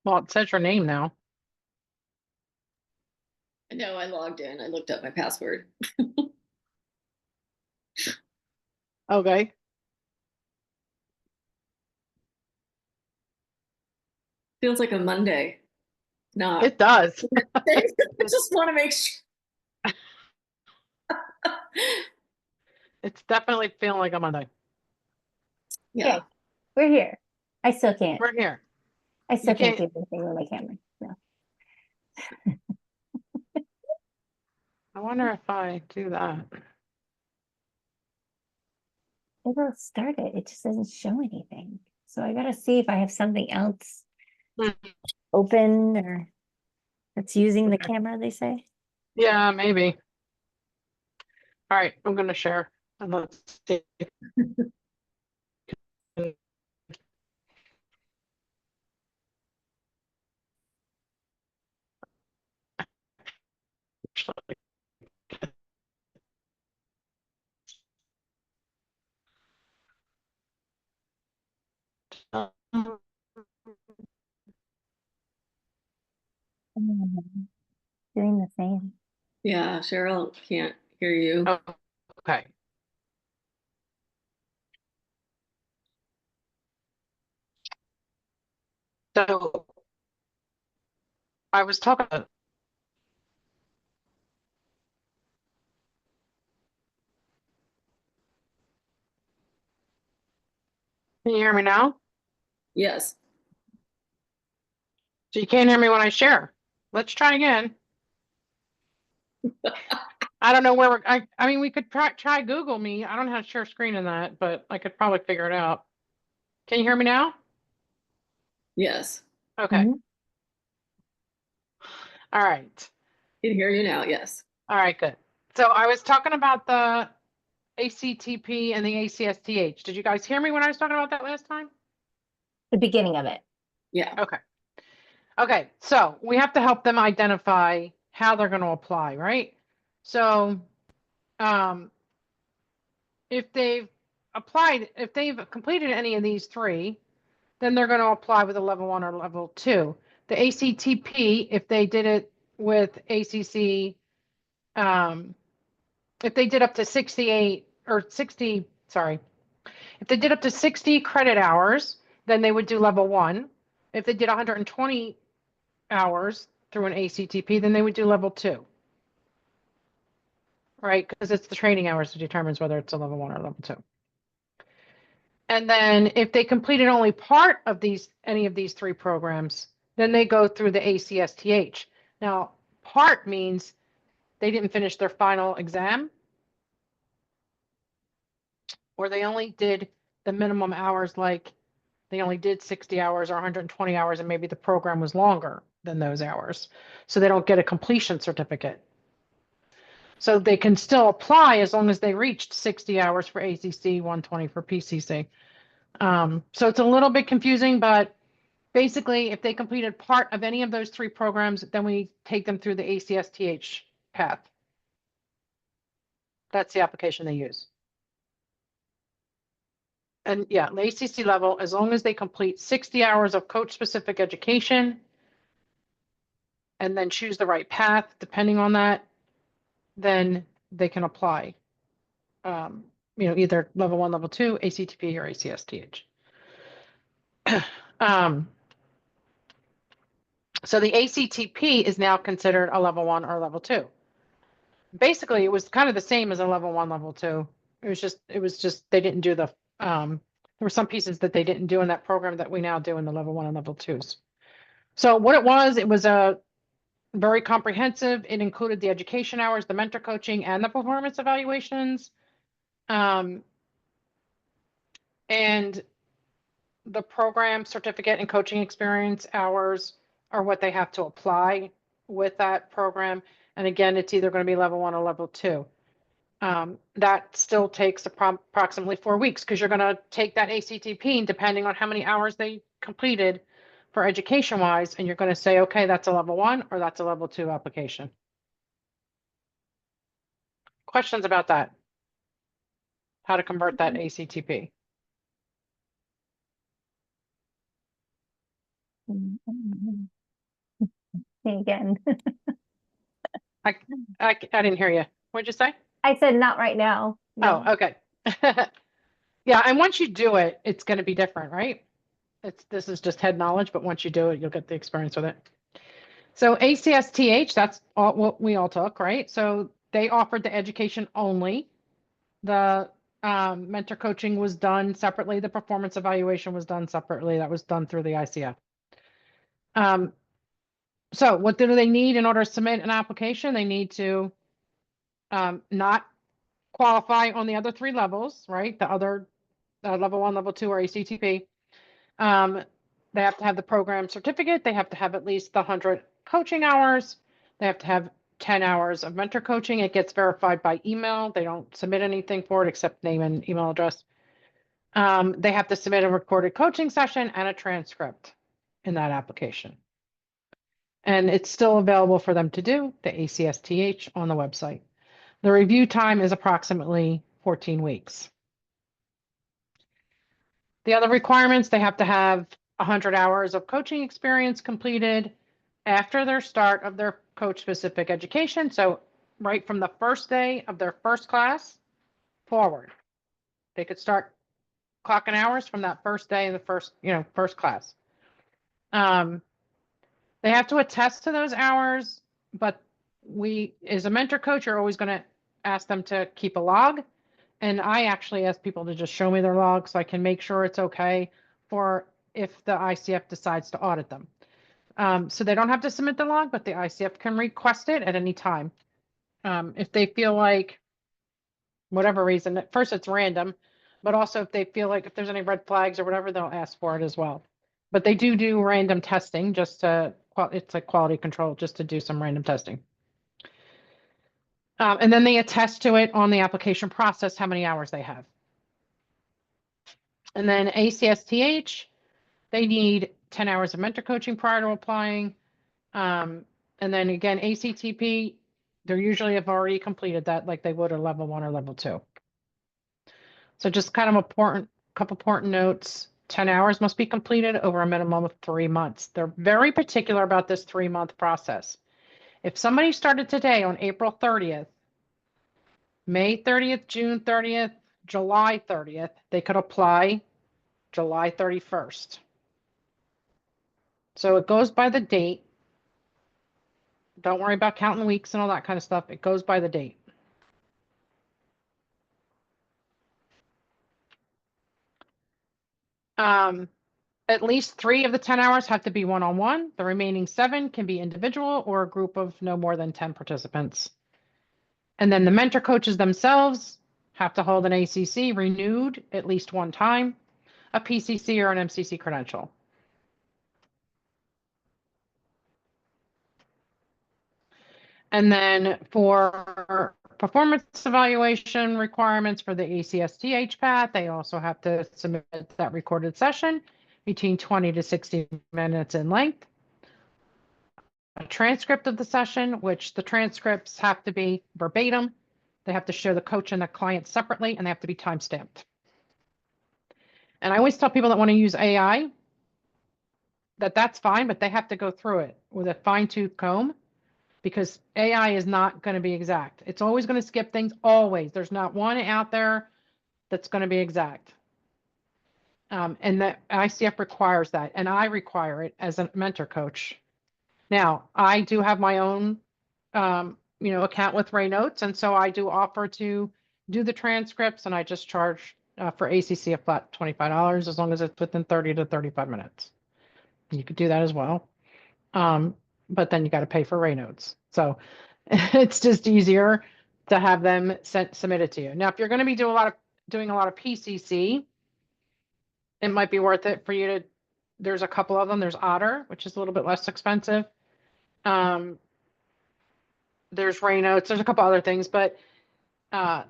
Well, it says your name now. No, I logged in. I looked up my password. Okay. Feels like a Monday. Not. It does. I just want to make sure. It's definitely feeling like a Monday. Yeah. Okay, we're here. I still can't. We're here. I still You can't can't. do anything with my camera. No. I wonder if I do that. It'll start it. It just doesn't show anything. So I gotta see if I have something else Hmm. open or that's using the camera, they say. Yeah, maybe. All right, I'm going to share and let's see. Doing the same. Yeah, Cheryl can't hear you. Okay. So I was talking. Can you hear me now? Yes. So you can't hear me when I share. Let's try again. I don't know where I mean, we could try Google Me. I don't know how to share screen in that, but I could probably figure it out. Can you hear me now? Yes. Okay. Mhm. All right. Can hear you now. Yes. All right, good. So I was talking about the ACTP and the ACSTH. Did you guys hear me when I was talking about that last time? The beginning of it. Yeah. Okay. Okay, so we have to help them identify how they're going to apply, right? So um, if they've if they've completed any of these three, then they're going to apply with a level 1 or level 2. The ACTP, if they did it with ACC, if they did up to 68 or 60, sorry, if they did up to 60 credit hours, then they would do level 1. If they did 120 hours through an ACTP, then they would do level 2. Right? Because it's the training hours that determines whether it's a level 1 or level 2. And then if they completed only part of any of these three programs, then they go through the ACSTH. Now, part means they didn't finish their final exam, or they only did the minimum hours, like they only did 60 hours or 120 hours, and maybe the program was longer than those hours. So they don't get a completion certificate. So they can still apply as long as they reached 60 hours for ACC, 120 for PCC. So it's a little bit confusing, but basically, if they completed part of any of those three programs, then we take them through the ACSTH path. That's the application they use. And yeah, the ACC level, as long as they complete 60 hours of coach-specific education and then choose the right path, depending on that, then they can apply. Either level 1, level 2, ACTP or ACSTH. So the ACTP is now considered a level 1 or level 2. Basically, it was kind of the same as a level 1, level 2. It was just they didn't do the there were some pieces that they didn't do in that program that we now do in the level 1 and level 2s. So what it was a very comprehensive. It included the education hours, the mentor coaching, and the performance evaluations. And the program certificate and coaching experience hours are what they have to apply with that program. And again, it's either going to be level 1 or level 2. That still takes approximately 4 weeks because you're going to take that ACTP, depending on how many hours they completed for education wise, and you're going to say, okay, that's a level 1 or that's a level 2 application. Questions about that? How to convert that ACTP? Me again. I didn't hear you. What'd you say? I said not right now. No. Oh, okay. Yeah, and once you do it, it's going to be different, right? This is just head knowledge, but once you do it, you'll get the experience with it. So ACSTH, that's all what we all took, right? So they offered the education only. The mentor coaching was done separately. The performance evaluation was done separately. That was done through the ICF. So what do they need in order to submit an application? They need to not qualify on the other three levels, right? The other level 1, level 2, or ACTP. They have to have the program certificate. They have to have at least the 100 coaching hours. They have to have 10 hours of mentor coaching. It gets verified by email. They don't submit anything for it except name and email address. They have to submit a recorded coaching session and a transcript in that application. And it's still available for them to do, the ACSTH, on the website. The review time is approximately 14 weeks. The other requirements, they have to have 100 hours of coaching experience completed after their start of their coach-specific education. So right from the first day of their first class forward, they could start clocking hours from that first day in the first class. They have to attest to those hours, but as a mentor coach, you're always going to ask them to keep a log. And I actually ask people to just show me their log so I can make sure it's okay for if the ICF decides to audit them. So they don't have to submit the log, but the ICF can request it at any time. If they feel like, whatever reason, at first it's random, but also if they feel like if there's any red flags or whatever, they'll ask for it as well. But they do random testing just to, it's like quality control, just to do some random testing. And then they attest to it on the application process, how many hours they have. And then ACSTH, they need 10 hours of mentor coaching prior to applying. And then again, ACTP, they usually have already completed that like they would a level 1 or level 2. So just kind of couple important notes. 10 hours must be completed over a minimum of 3 months. They're very particular about this 3-month process. If somebody started today on April 30th, May 30th, June 30th, July 30th, they could apply July 31st. So it goes by the date. Don't worry about counting weeks and all that kind of stuff. It goes by the date. At least 3 of the 10 hours have to be one-on-one. The remaining 7 can be individual or a group of no more than 10 participants. And then the mentor coaches themselves have to hold an ACC renewed at least one time, a PCC or an MCC credential. And then for performance evaluation requirements for the ACSTH path, they also have to submit that recorded session between 20 to 60 minutes in length. A transcript of the session, which the transcripts have to be verbatim. They have to show the coach and the client separately, and they have to be time-stamped. And I always tell people that want to use AI that that's fine, but they have to go through it with a fine-tooth comb because AI is not going to be exact. It's always going to skip things, always. There's not one out there that's going to be exact. And that ICF requires that, and I require it as a mentor coach. Now, I do have my own, account with Ray Notes, and so I do offer to do the transcripts, and I just charge for ACC a flat $25 as long as it's within 30 to 35 minutes. You could do that as well, but then you got to pay for Ray Notes. So it's just easier to have them submitted to you. Now, if you're going to be doing a lot of PCC, it might be worth it for you to. There's a couple of them. There's Otter, which is a little bit less expensive. There's Ray Notes. There's a couple other things, but that's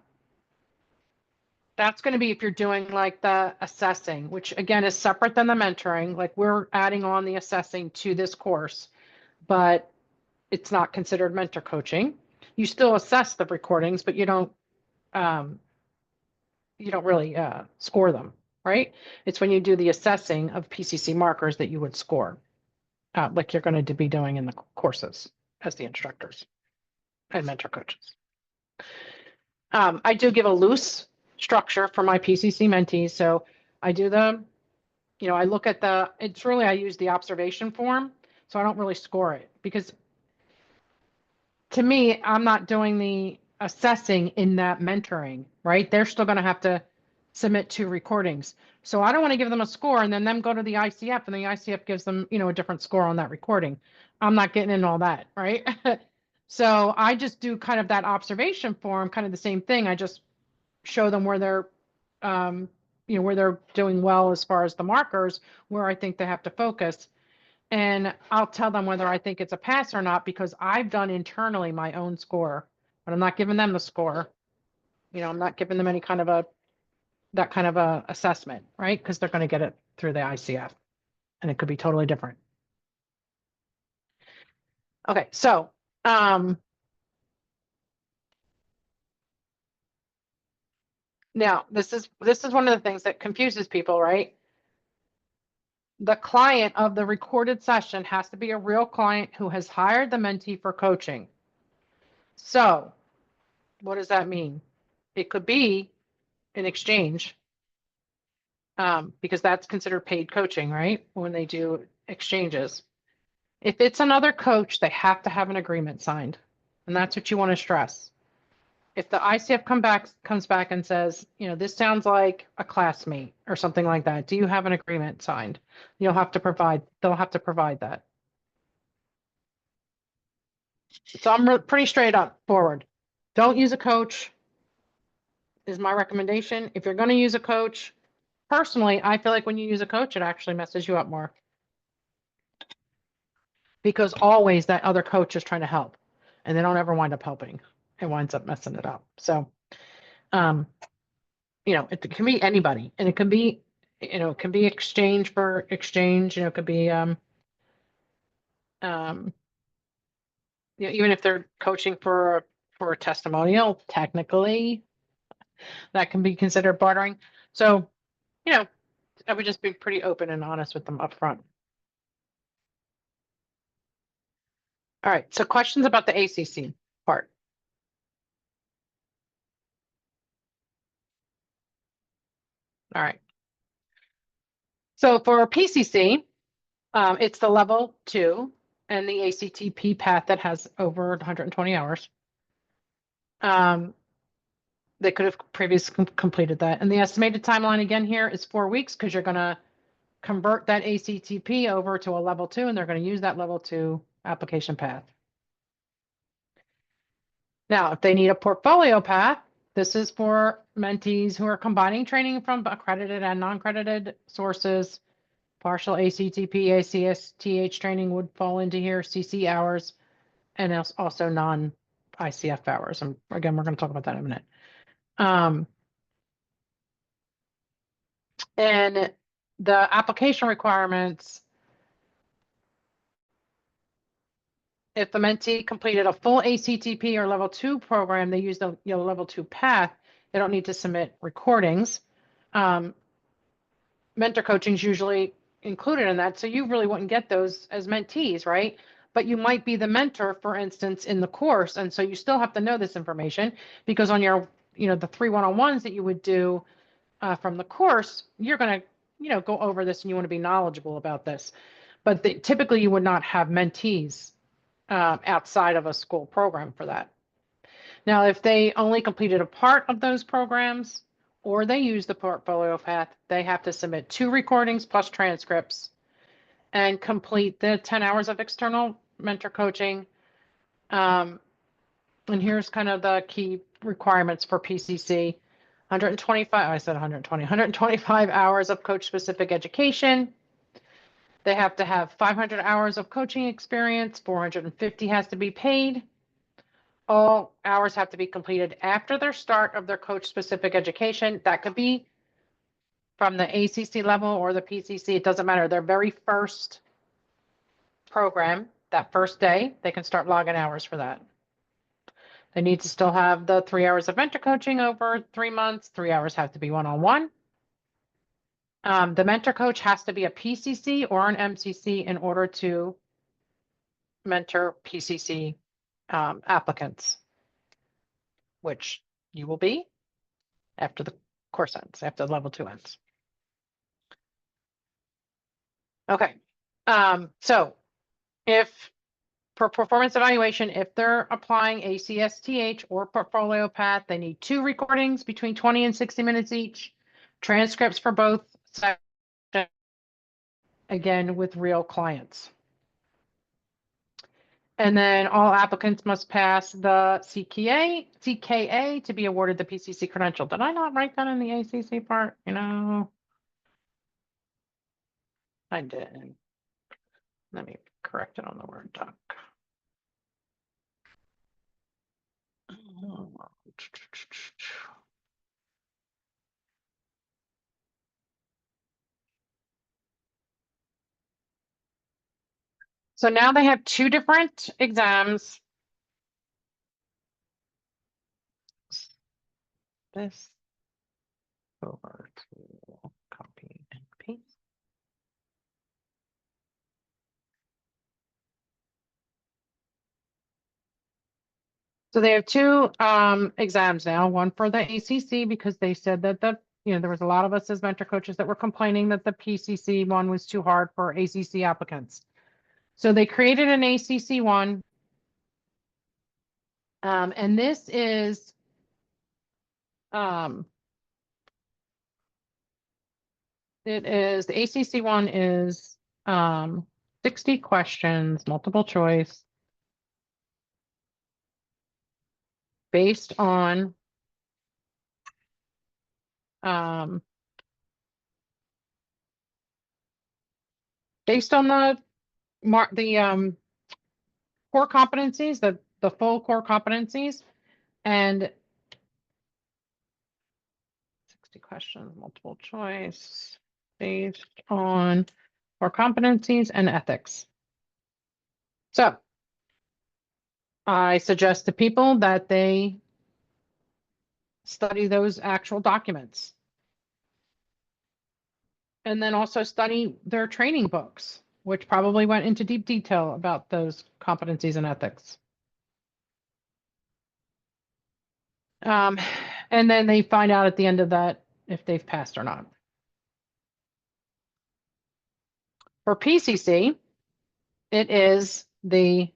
going to be if you're doing like the assessing, which again is separate than the mentoring. Like we're adding on the assessing to this course, but it's not considered mentor coaching. You still assess the recordings, but you don't really score them, right? It's when you do the assessing of PCC markers that you would score. like you're going to be doing in the courses as the instructors and mentor coaches. I do give a loose structure for my PCC mentees. So I do I look at I use the observation form. So I don't really score it because to me, I'm not doing the assessing in that mentoring, right? They're still going to have to submit 2 recordings. So I don't want to give them a score and then them go to the ICF and the ICF gives them, a different score on that recording. I'm not getting in all that, right? So I just do kind of that observation form, kind of the same thing. I just show them where they're, where they're doing well as far as the markers, where I think they have to focus. And I'll tell them whether I think it's a pass or not, because I've done internally my own score, but I'm not giving them the score. I'm not giving them any kind of that kind of a assessment, right? Because they're going to get it through the ICF and it could be totally different. Okay, so, now this is one of the things that confuses people, right? The client of the recorded session has to be a real client who has hired the mentee for coaching. So what does that mean? It could be an exchange, because that's considered paid coaching, right? When they do exchanges. If it's another coach, they have to have an agreement signed. And that's what you want to stress. If the ICF comes back and says, this sounds like a classmate or something like that, do you have an agreement signed? They'll have to provide that. So I'm pretty straight up forward. Don't use a coach is my recommendation. If you're going to use a coach, personally, I feel like when you use a coach, it actually messes you up more. Because always that other coach is trying to help and they don't ever wind up helping. It winds up messing it up. So, it can be anybody and it can be, it can be exchange for exchange, it could be, even if they're coaching for a testimonial, technically that can be considered bartering. So, I would just be pretty open and honest with them up front. All right, so questions about the ACC part. All right. So for PCC, it's the level 2 and the ACTP path that has over 120 hours. They could have previously completed that. And the estimated timeline again here is 4 weeks because you're going to convert that ACTP over to a level 2 and they're going to use that level 2 application path. Now, if they need a portfolio path, this is for mentees who are combining training from accredited and non-accredited sources. Partial ACTP, ACSTH training would fall into here, CC hours, and also non-ICF hours. And again, we're going to talk about that in a minute. And the application requirements, if the mentee completed a full ACTP or level 2 program, they use the level 2 path, they don't need to submit recordings. Mentor coaching is usually included in that, so you really wouldn't get those as mentees, right? But you might be the mentor, for instance, in the course, and so you still have to know this information because on your, the 3 one-on-ones that you would do from the course, you're going to, go over this and you want to be knowledgeable about this. But typically you would not have mentees outside of a school program for that. Now, if they only completed a part of those programs or they use the portfolio path, they have to submit 2 recordings plus transcripts and complete the 10 hours of external mentor coaching. And here's kind of the key requirements for PCC. 125 hours of coach specific education. They have to have 500 hours of coaching experience, 450 has to be paid. All hours have to be completed after their start of their coach specific education. That could be from the ACC level or the PCC, it doesn't matter. Their very first program, that first day, they can start logging hours for that. They need to still have the 3 hours of mentor coaching over 3 months. 3 hours have to be one-on-one. The mentor coach has to be a PCC or an MCC in order to mentor PCC applicants, which you will be after the course ends, after level 2 ends. Okay, so if for performance evaluation, if they're applying ACSTH or portfolio path, they need 2 recordings between 20 and 60 minutes each, transcripts for both sections, again with real clients. And then all applicants must pass the CKA to be awarded the PCC credential. Did I not write that in the ACC part? You know, I did. Let me correct it on the Word doc. So now they have 2 different exams. This over to copy and paste. So they have 2 exams now, one for the ACC because they said that there was a lot of us as mentor coaches that were complaining that the PCC one was too hard for ACC applicants. So they created an ACC one. And this is the ACC one is 60 questions, multiple choice, based on the core competencies, the full core competencies, and 60 questions, multiple choice, based on core competencies and ethics. So I suggest to people that they study those actual documents. And then also study their training books, which probably went into deep detail about those competencies and ethics. And then they find out at the end of that if they've passed or not. For PCC, it is the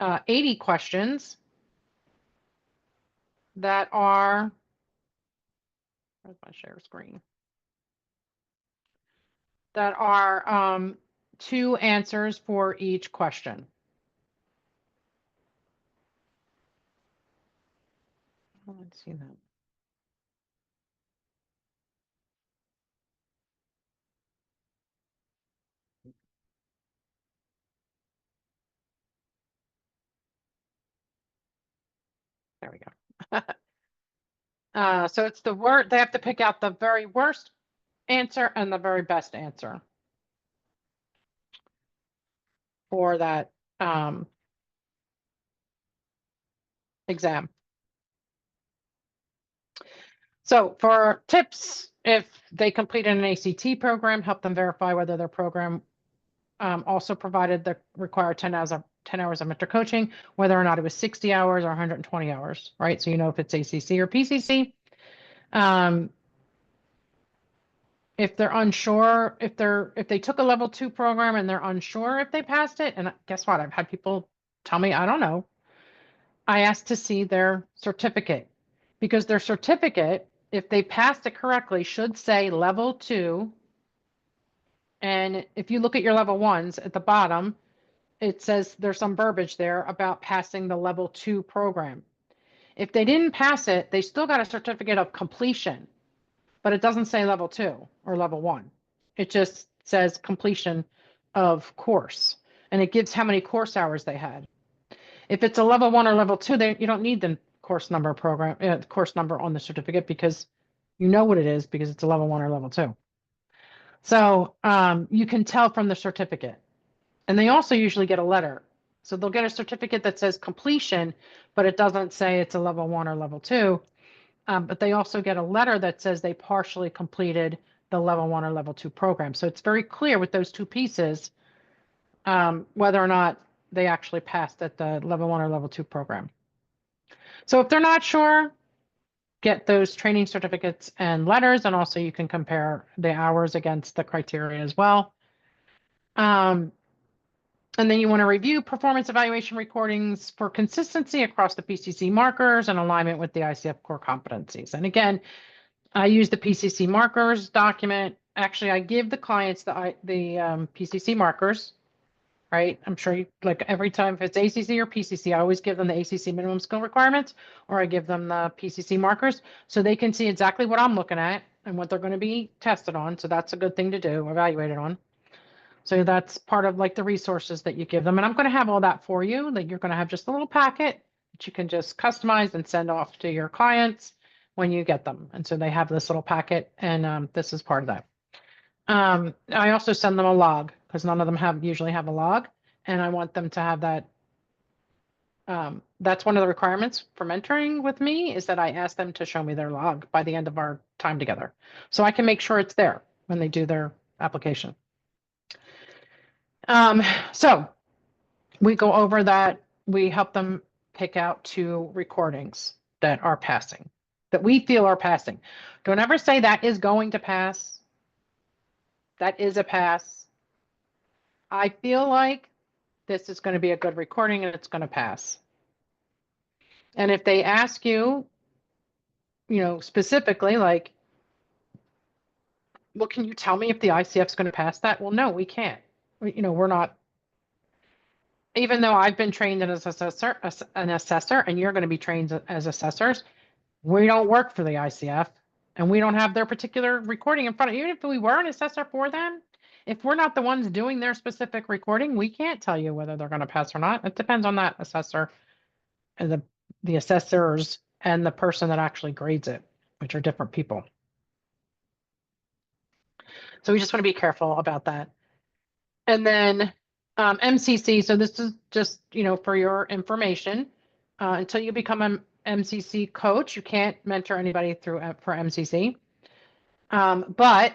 80 questions that are, where's my share screen? That are 2 answers for each question. Let's see that. There we go. So it's the word, they have to pick out the very worst answer and the very best answer for that exam. So for tips, if they completed an ACT program, help them verify whether their program also provided the required 10 hours of mentor coaching, whether or not it was 60 hours or 120 hours, right? So you know if it's ACC or PCC. If they're unsure, if they took a level 2 program and they're unsure if they passed it, and guess what? I've had people tell me, I don't know. I asked to see their certificate because their certificate, if they passed it correctly, should say level 2. And if you look at your level 1s at the bottom, it says there's some verbiage there about passing the level 2 program. If they didn't pass it, they still got a certificate of completion, but it doesn't say level 2 or level 1. It just says completion of course, and it gives how many course hours they had. If it's a level 1 or level 2, you don't need the course number course number on the certificate because you know what it is because it's a level 1 or level 2. So you can tell from the certificate. And they also usually get a letter. So they'll get a certificate that says completion, but it doesn't say it's a level 1 or level 2. But they also get a letter that says they partially completed the level 1 or level 2 program. So it's very clear with those 2 pieces whether or not they actually passed at the level 1 or level 2 program. So if they're not sure, get those training certificates and letters, and also you can compare the hours against the criteria as well. And then you want to review performance evaluation recordings for consistency across the PCC markers and alignment with the ICF core competencies. And again, I use the PCC markers document. Actually, I give the clients the PCC markers, right? I'm sure you, like every time if it's ACC or PCC, I always give them the ACC minimum skill requirements, or I give them the PCC markers so they can see exactly what I'm looking at and what they're going to be tested on. So that's a good thing to do, evaluate it on. So that's part of like the resources that you give them. And I'm going to have all that for you, that you're going to have just a little packet that you can just customize and send off to your clients when you get them. And so they have this little packet, and this is part of that. I also send them a log because none of them usually have a log, and I want them to have that. That's one of the requirements for mentoring with me, is that I ask them to show me their log by the end of our time together, so I can make sure it's there when they do their application. So we go over that. We help them pick out 2 recordings that are passing, that we feel are passing. Don't ever say that is going to pass. That is a pass. I feel like this is going to be a good recording and it's going to pass. And if they ask you, specifically, like, well, can you tell me if the ICF is going to pass that? Well, no, we can't. We're not. Even though I've been trained as an assessor, and you're going to be trained as assessors, we don't work for the ICF, and we don't have their particular recording in front of you. Even if we were an assessor for them, if we're not the ones doing their specific recording, we can't tell you whether they're going to pass or not. It depends on that assessor and the assessors and the person that actually grades it, which are different people. So we just want to be careful about that. And then MCC, so this is just, for your information, until you become an MCC coach, you can't mentor anybody for MCC. But,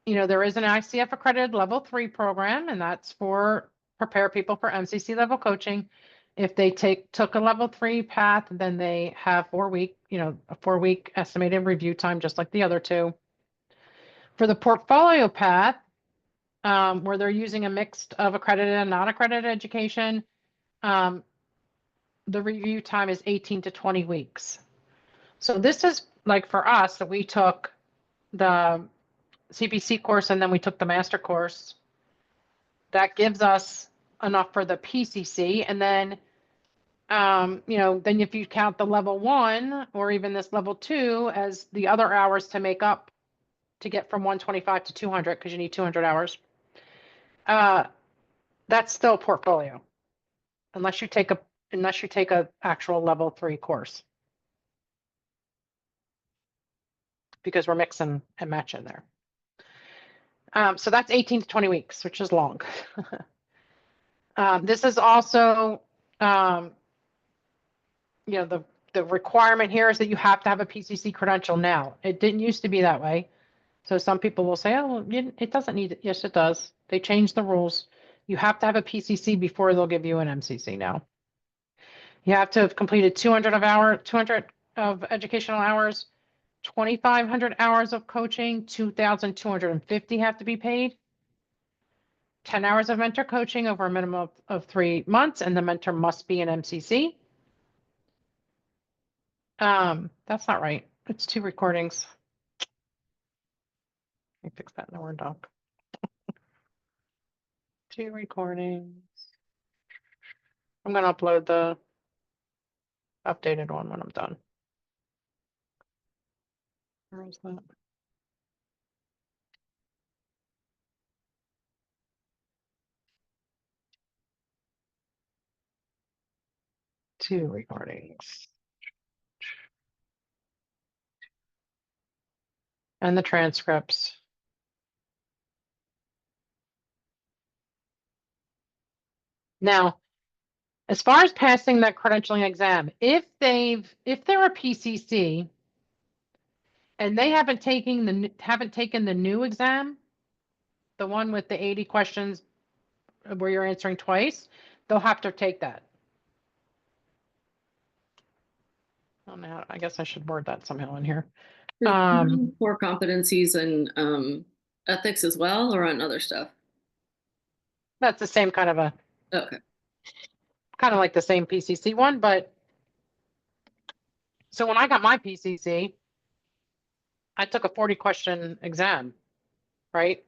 there is an ICF accredited level 3 program, and that's for prepare people for MCC level coaching. If they took a level 3 path, then they have a 4-week estimated review time, just like the other 2. For the portfolio path, where they're using a mix of accredited and non-accredited education, the review time is 18 to 20 weeks. So this is like for us that we took the CPC course and then we took the master course. That gives us enough for the PCC. And then, then if you count the level 1 or even this level 2 as the other hours to make up to get from 125 to 200, because you need 200 hours, that's still portfolio, unless you take a actual level 3 course, because we're mixing and matching there. So that's 18 to 20 weeks, which is long. This is also, the requirement here is that you have to have a PCC credential now. It didn't used to be that way. So some people will say, oh, well, it doesn't need it. Yes, it does. They changed the rules. You have to have a PCC before they'll give you an MCC now. You have to have completed 200 of educational hours, 2,500 hours of coaching, 2,250 have to be paid, 10 hours of mentor coaching over a minimum of 3 months, and the mentor must be an MCC. That's not right. It's 2 recordings. Let me fix that in the Word doc. 2 recordings. I'm going to upload the updated one when I'm done. Where is that? Two recordings. And the transcripts. Now, as far as passing that credentialing exam, if they're a PCC and they haven't taken the new exam, the one with the 80 questions where you're answering twice, they'll have to take that. Oh, now I guess I should word that somehow in here. Core competencies and ethics as well, or on other stuff? That's the same kind of Okay. kind of like the same PCC one, but so when I got my PCC, I took a 40 question exam, right?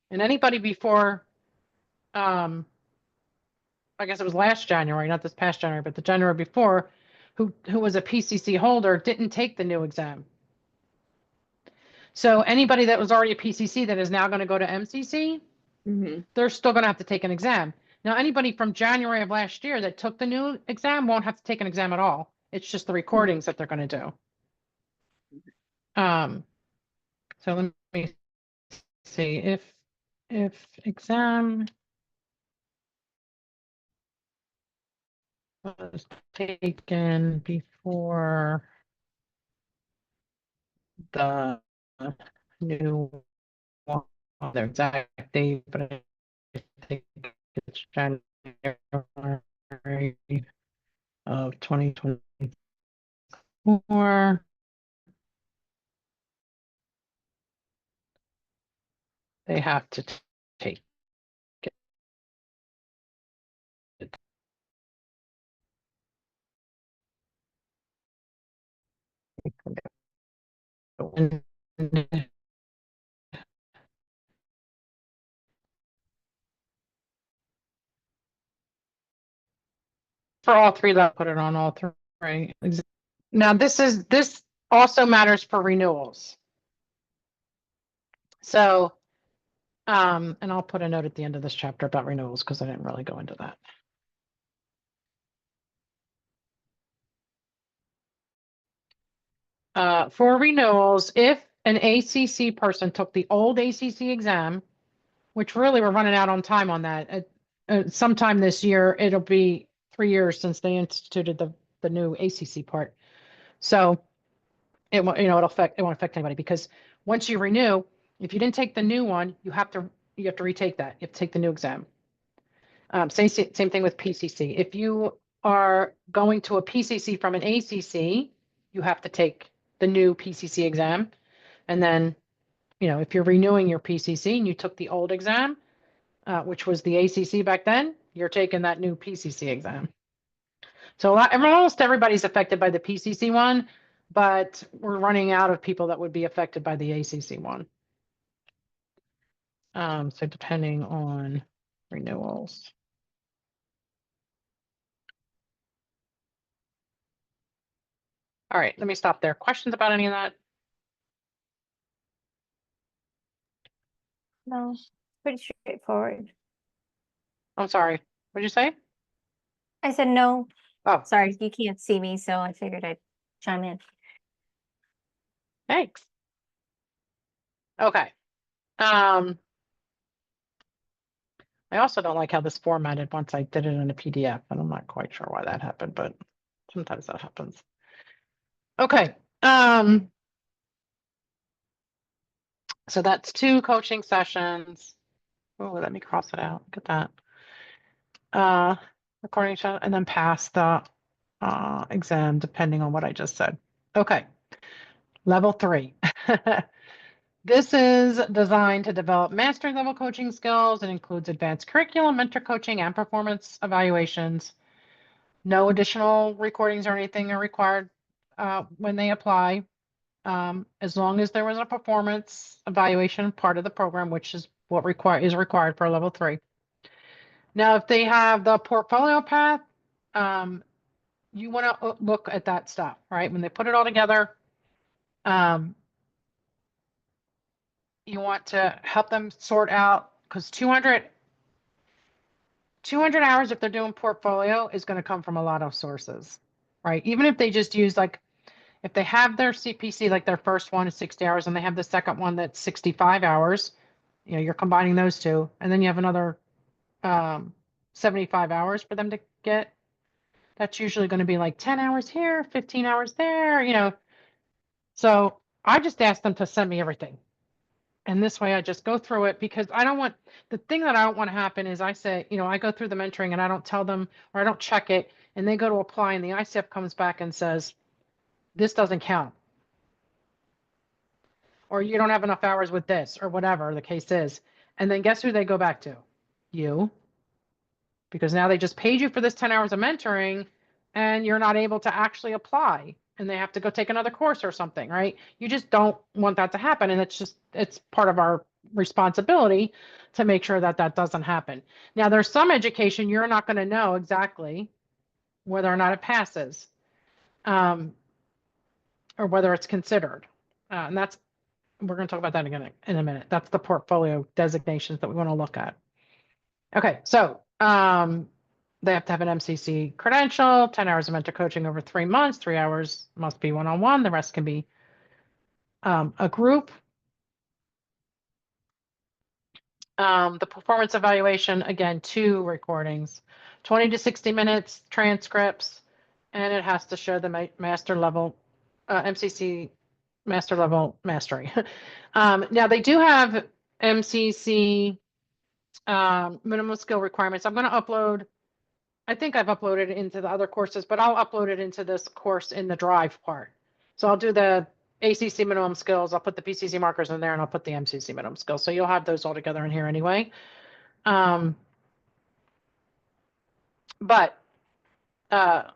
And anybody before, I guess it was last January, not this past January, but the January before, who was a PCC holder didn't take the new exam. So anybody that was already a PCC that is now going to go to MCC, they're still going to have to take an exam. Now, anybody from January of last year that took the new exam won't have to take an exam at all. It's just the recordings that they're going to do. So let me see if exam was taken before the new one, their exact date, but I think it's January of 2024. They have to take it. For all three, that put it on all three. Now, this also matters for renewals. So, and I'll put a note at the end of this chapter about renewals because I didn't really go into that. For renewals, if an ACC person took the old ACC exam, which really we're running out on time on that, sometime this year, it'll be 3 years since they instituted the new ACC part. So it won't, it won't affect anybody because once you renew, if you didn't take the new one, you have to retake that. You have to take the new exam. Same thing with PCC. If you are going to a PCC from an ACC, you have to take the new PCC exam. And then, if you're renewing your PCC and you took the old exam, which was the ACC back then, you're taking that new PCC exam. So almost everybody's affected by the PCC one, but we're running out of people that would be affected by the ACC one. So depending on renewals. All right, let me stop there. Questions about any of that? No, pretty straightforward. I'm sorry. What did you say? I said no. Oh, Sorry, you can't see me, so I figured I'd chime in. thanks. Okay. I also don't like how this formatted once I did it in a PDF, and I'm not quite sure why that happened, but sometimes that happens. Okay. So that's 2 coaching sessions. Oh, let me cross it out. Look at that. Recording and then pass the exam depending on what I just said. Okay. Level 3. This is designed to develop mastery level coaching skills. It includes advanced curriculum, mentor coaching, and performance evaluations. No additional recordings or anything are required when they apply, as long as there was a performance evaluation part of the program, which is what is required for level 3. Now, if they have the portfolio path, you want to look at that stuff, right? When they put it all together, you want to help them sort out, because 200 hours if they're doing portfolio is going to come from a lot of sources, right? Even if they just use, like, if they have their CPC, like their first one is 60 hours and they have the second one that's 65 hours, you're combining those two, and then you have another 75 hours for them to get. That's usually going to be like 10 hours here, 15 hours there, So I just asked them to send me everything. And this way I just go through it because I don't want, the thing that I don't want to happen is I say, I go through the mentoring and I don't tell them or I don't check it and they go to apply and the ICF comes back and says, this doesn't count. Or you don't have enough hours with this or whatever the case is. And then guess who they go back to? You. Because now they just paid you for this 10 hours of mentoring and you're not able to actually apply and they have to go take another course or something, right? You just don't want that to happen. And it's part of our responsibility to make sure that that doesn't happen. Now, there's some education you're not going to know exactly whether or not it passes or whether it's considered. And we're going to talk about that again in a minute. That's the portfolio designations that we want to look at. Okay, so they have to have an MCC credential, 10 hours of mentor coaching over 3 months, 3 hours must be one-on-one, the rest can be a group. The performance evaluation, again, 2 recordings, 20 to 60 minutes, transcripts, and it has to show the master level, MCC master level mastery. Now they do have MCC minimum skill requirements. I'm going to upload, I think I've uploaded it into the other courses, but I'll upload it into this course in the drive part. So I'll do the ACC minimum skills. I'll put the PCC markers in there and I'll put the MCC minimum skills. So you'll have those all together in here anyway. But I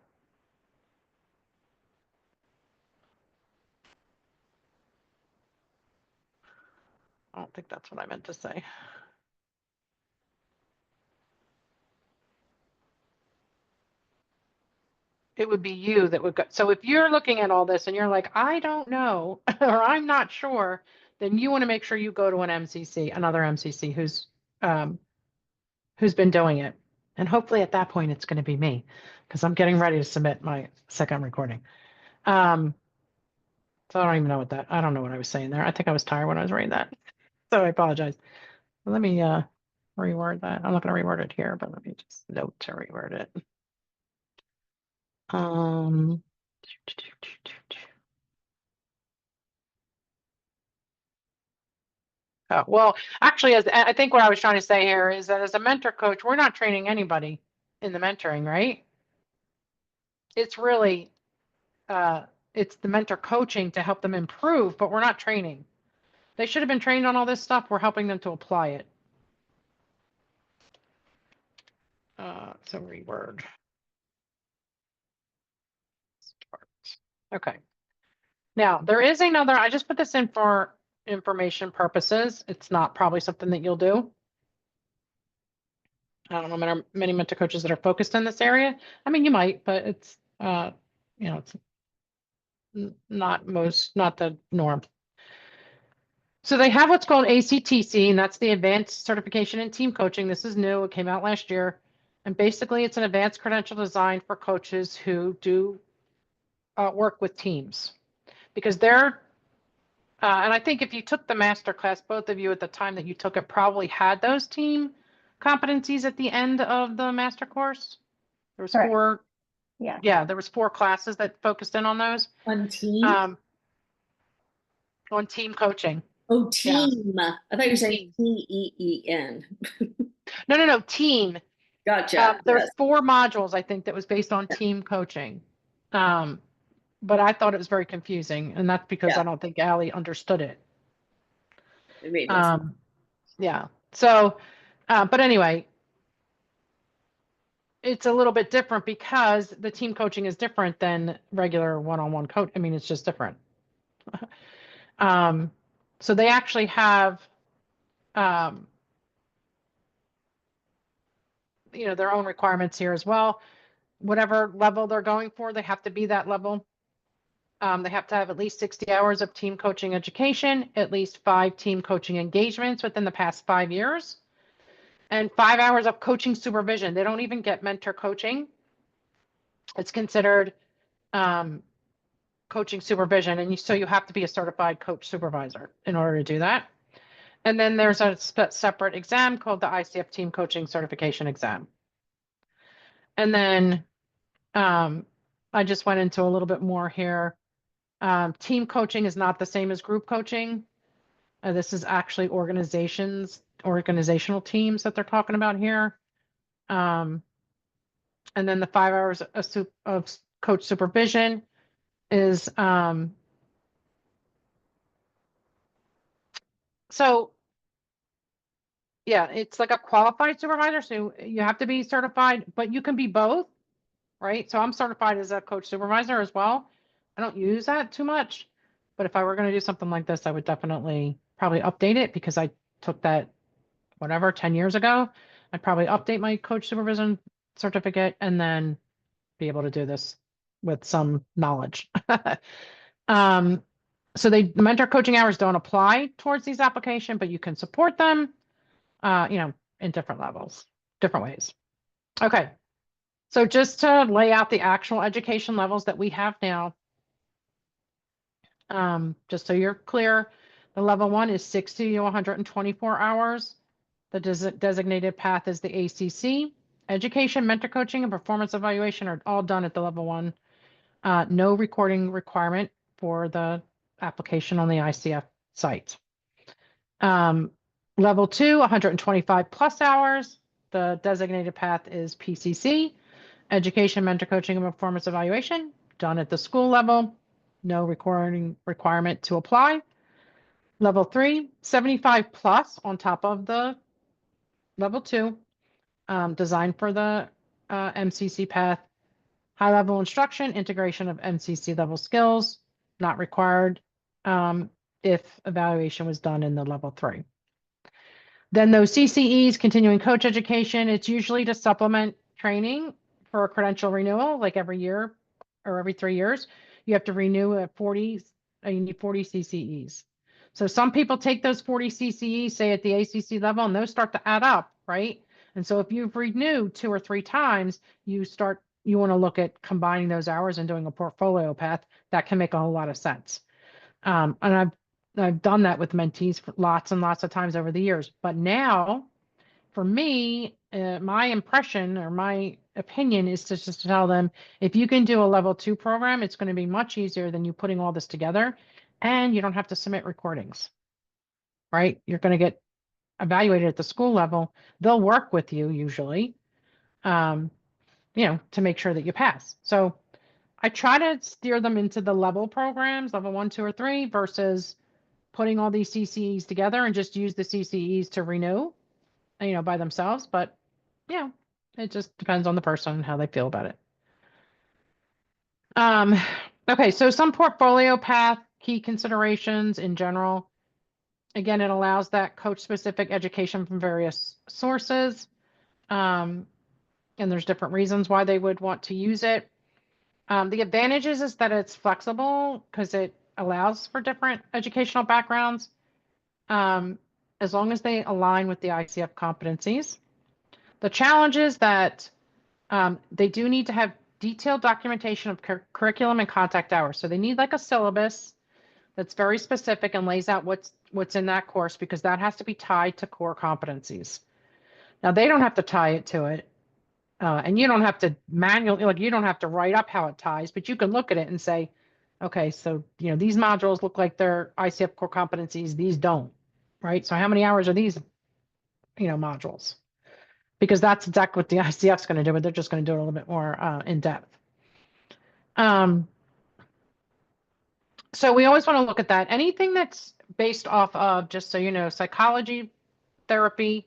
don't think that's what I meant to say. It would be you that would go. So if you're looking at all this and you're like, I don't know, or I'm not sure, then you want to make sure you go to an MCC, another MCC who's been doing it. And hopefully at that point, it's going to be me because I'm getting ready to submit my second recording. So I don't even know I don't know what I was saying there. I think I was tired when I was reading that. So I apologize. Let me reword that. I'm not going to reword it here, but let me just note to reword it. Well, actually, I think what I was trying to say here is that as a mentor coach, we're not training anybody in the mentoring, right? It's really, it's the mentor coaching to help them improve, but we're not training. They should have been trained on all this stuff. We're helping them to apply it. So reword. Okay. Now there is another, I just put this in for information purposes. It's not probably something that you'll do. I don't know many mentor coaches that are focused in this area. I mean, you might, but it's, it's not the norm. So they have what's called ACTC, and that's the Advanced Certification in Team Coaching. This is new. It came out last year. And basically, it's an advanced credential designed for coaches who do work with teams. Because they're, and I think if you took the master class, both of you at the time that you took it probably had those team competencies at the end of the master course. There was Correct. 4. Yeah. There was 4 classes that focused in on those. On team? On team coaching. Oh, team. I thought you were saying Team. TEEN. No, team. Gotcha. There's Yes. 4 modules, I think, that was based on team coaching. But I thought it was very confusing, and that's because Yeah. I don't think Allie understood it. It made no sense. Yeah. So, but anyway, it's a little bit different because the team coaching is different than regular one-on-one coach. I mean, it's just different. So they actually have, their own requirements here as well. Whatever level they're going for, they have to be that level. They have to have at least 60 hours of team coaching education, at least 5 team coaching engagements within the past 5 years, and 5 hours of coaching supervision. They don't even get mentor coaching. It's considered coaching supervision. And so you have to be a certified coach supervisor in order to do that. And then there's a separate exam called the ICF Team Coaching Certification Exam. And then I just went into a little bit more here. Team coaching is not the same as group coaching. This is actually organizational teams that they're talking about here. And then the 5 hours of coach supervision is, so yeah, it's like a qualified supervisor. So you have to be certified, but you can be both, right? So I'm certified as a coach supervisor as well. I don't use that too much, but if I were going to do something like this, I would definitely probably update it because I took that, whatever, 10 years ago. I'd probably update my coach supervision certificate and then be able to do this with some knowledge. So the mentor coaching hours don't apply towards these applications, but you can support them, in different levels, different ways. Okay. So just to lay out the actual education levels that we have now, just so you're clear, the level 1 is 60 to 124 hours. The designated path is the ACC. Education, mentor coaching, and performance evaluation are all done at the level 1. No recording requirement for the application on the ICF site. Level 2, 125 plus hours. The designated path is PCC. Education, mentor coaching, and performance evaluation done at the school level. No recording requirement to apply. Level 3, 75 plus on top of the level 2, designed for the MCC path. High level instruction, integration of MCC level skills, not required if evaluation was done in the level 3. Then those CCEs, continuing coach education, it's usually to supplement training for a credential renewal, like every year or every 3 years. You have to renew at 40, you need 40 CCEs. So some people take those 40 CCEs, say at the ACC level, and those start to add up, right? And so if you've renewed 2 or 3 times, you want to look at combining those hours and doing a portfolio path. That can make a whole lot of sense. And I've done that with mentees for lots and lots of times over the years. But now, for me, my impression or my opinion is to just tell them, if you can do a level 2 program, it's going to be much easier than you putting all this together, and you don't have to submit recordings, right? You're going to get evaluated at the school level. They'll work with you usually, to make sure that you pass. So I try to steer them into the level programs, level 1, 2, or 3, versus putting all these CCEs together and just use the CCEs to renew, by themselves. But it just depends on the person and how they feel about it. Okay, so some portfolio path key considerations in general. Again, it allows that coach-specific education from various sources. And there's different reasons why they would want to use it. The advantages is that it's flexible because it allows for different educational backgrounds, as long as they align with the ICF competencies. The challenge is that they do need to have detailed documentation of curriculum and contact hours. So they need like a syllabus that's very specific and lays out what's in that course, because that has to be tied to core competencies. Now they don't have to tie it to it. And you don't have to manually, you don't have to write up how it ties, but you can look at it and say, okay, so, these modules look like they're ICF core competencies. These don't, right? So how many hours are these, modules? Because that's exactly what the ICF is going to do, but they're just going to do it a little bit more in depth. So we always want to look at that. Anything that's based off of, just so you know, psychology, therapy,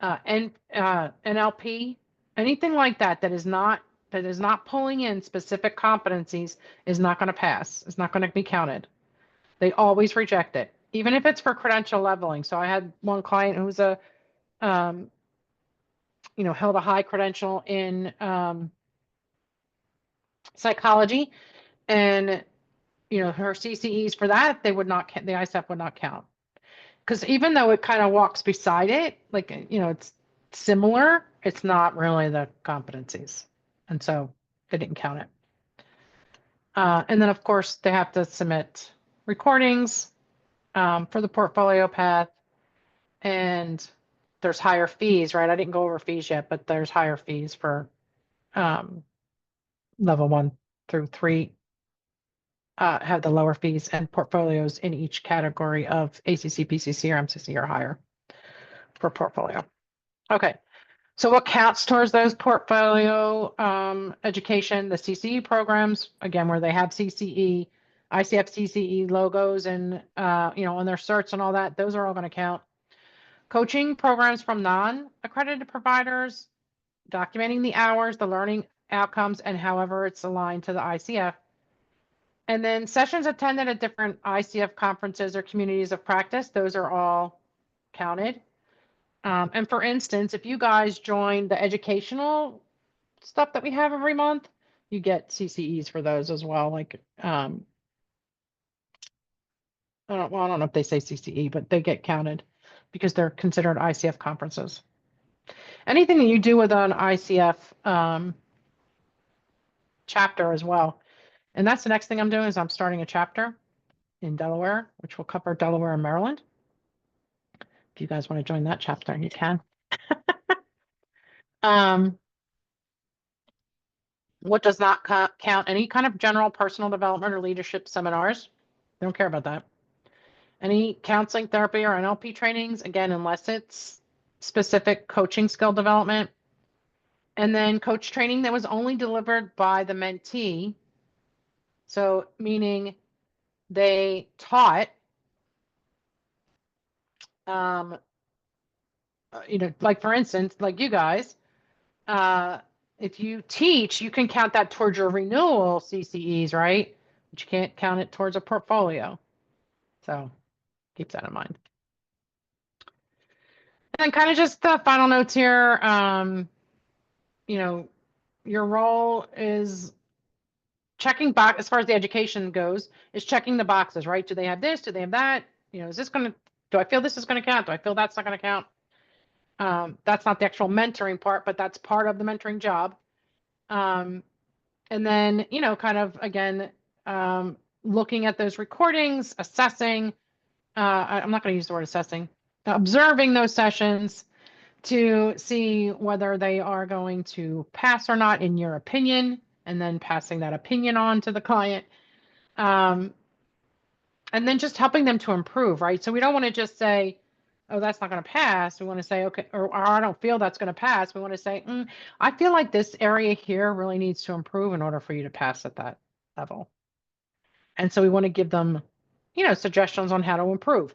and NLP, anything like that that is not pulling in specific competencies is not going to pass. It's not going to be counted. They always reject it, even if it's for credential leveling. So I had one client who was held a high credential in psychology, and her CCEs for that, they would not, the ICF would not count. Because even though it kind of walks beside it, like, it's similar, it's not really the competencies. And so they didn't count it. And then, of course, they have to submit recordings for the portfolio path. And there's higher fees, right? I didn't go over fees yet, but there's higher fees for level 1 through 3. have the lower fees and portfolios in each category of ACC, PCC, or MCC or higher for portfolio. Okay. So what counts towards those portfolio education? The CCE programs, again, where they have CCE, ICF CCE logos and, on their certs and all that, those are all going to count. Coaching programs from non-accredited providers, documenting the hours, the learning outcomes, and however it's aligned to the ICF. And then sessions attended at different ICF conferences or communities of practice, those are all counted. And for instance, if you guys join the educational stuff that we have every month, you get CCEs for those as well. Like, I don't know if they say CCE, but they get counted because they're considered ICF conferences. Anything that you do with an ICF chapter as well. And that's the next thing I'm doing is I'm starting a chapter in Delaware, which will cover Delaware and Maryland. If you guys want to join that chapter, you can. What does not count? Any kind of general personal development or leadership seminars. They don't care about that. Any counseling, therapy, or NLP trainings, again, unless it's specific coaching skill development. And then coach training that was only delivered by the mentee. So meaning they taught, like for instance, like you guys, if you teach, you can count that towards your renewal CCEs, right? But you can't count it towards a portfolio. So keep that in mind. And then kind of just the final notes here. Your role is checking box as far as the education goes, is checking the boxes, right? Do they have this? Do they have that? Is this going to, do I feel this is going to count? Do I feel that's not going to count? That's not the actual mentoring part, but that's part of the mentoring job. And then, kind of, again, looking at those recordings, assessing, I'm not going to use the word assessing, observing those sessions to see whether they are going to pass or not in your opinion, and then passing that opinion on to the client. And then just helping them to improve, right? So we don't want to just say, oh, that's not going to pass. We want to say, okay, or I don't feel that's going to pass. We want to say, I feel like this area here really needs to improve in order for you to pass at that level. And so we want to give them, suggestions on how to improve.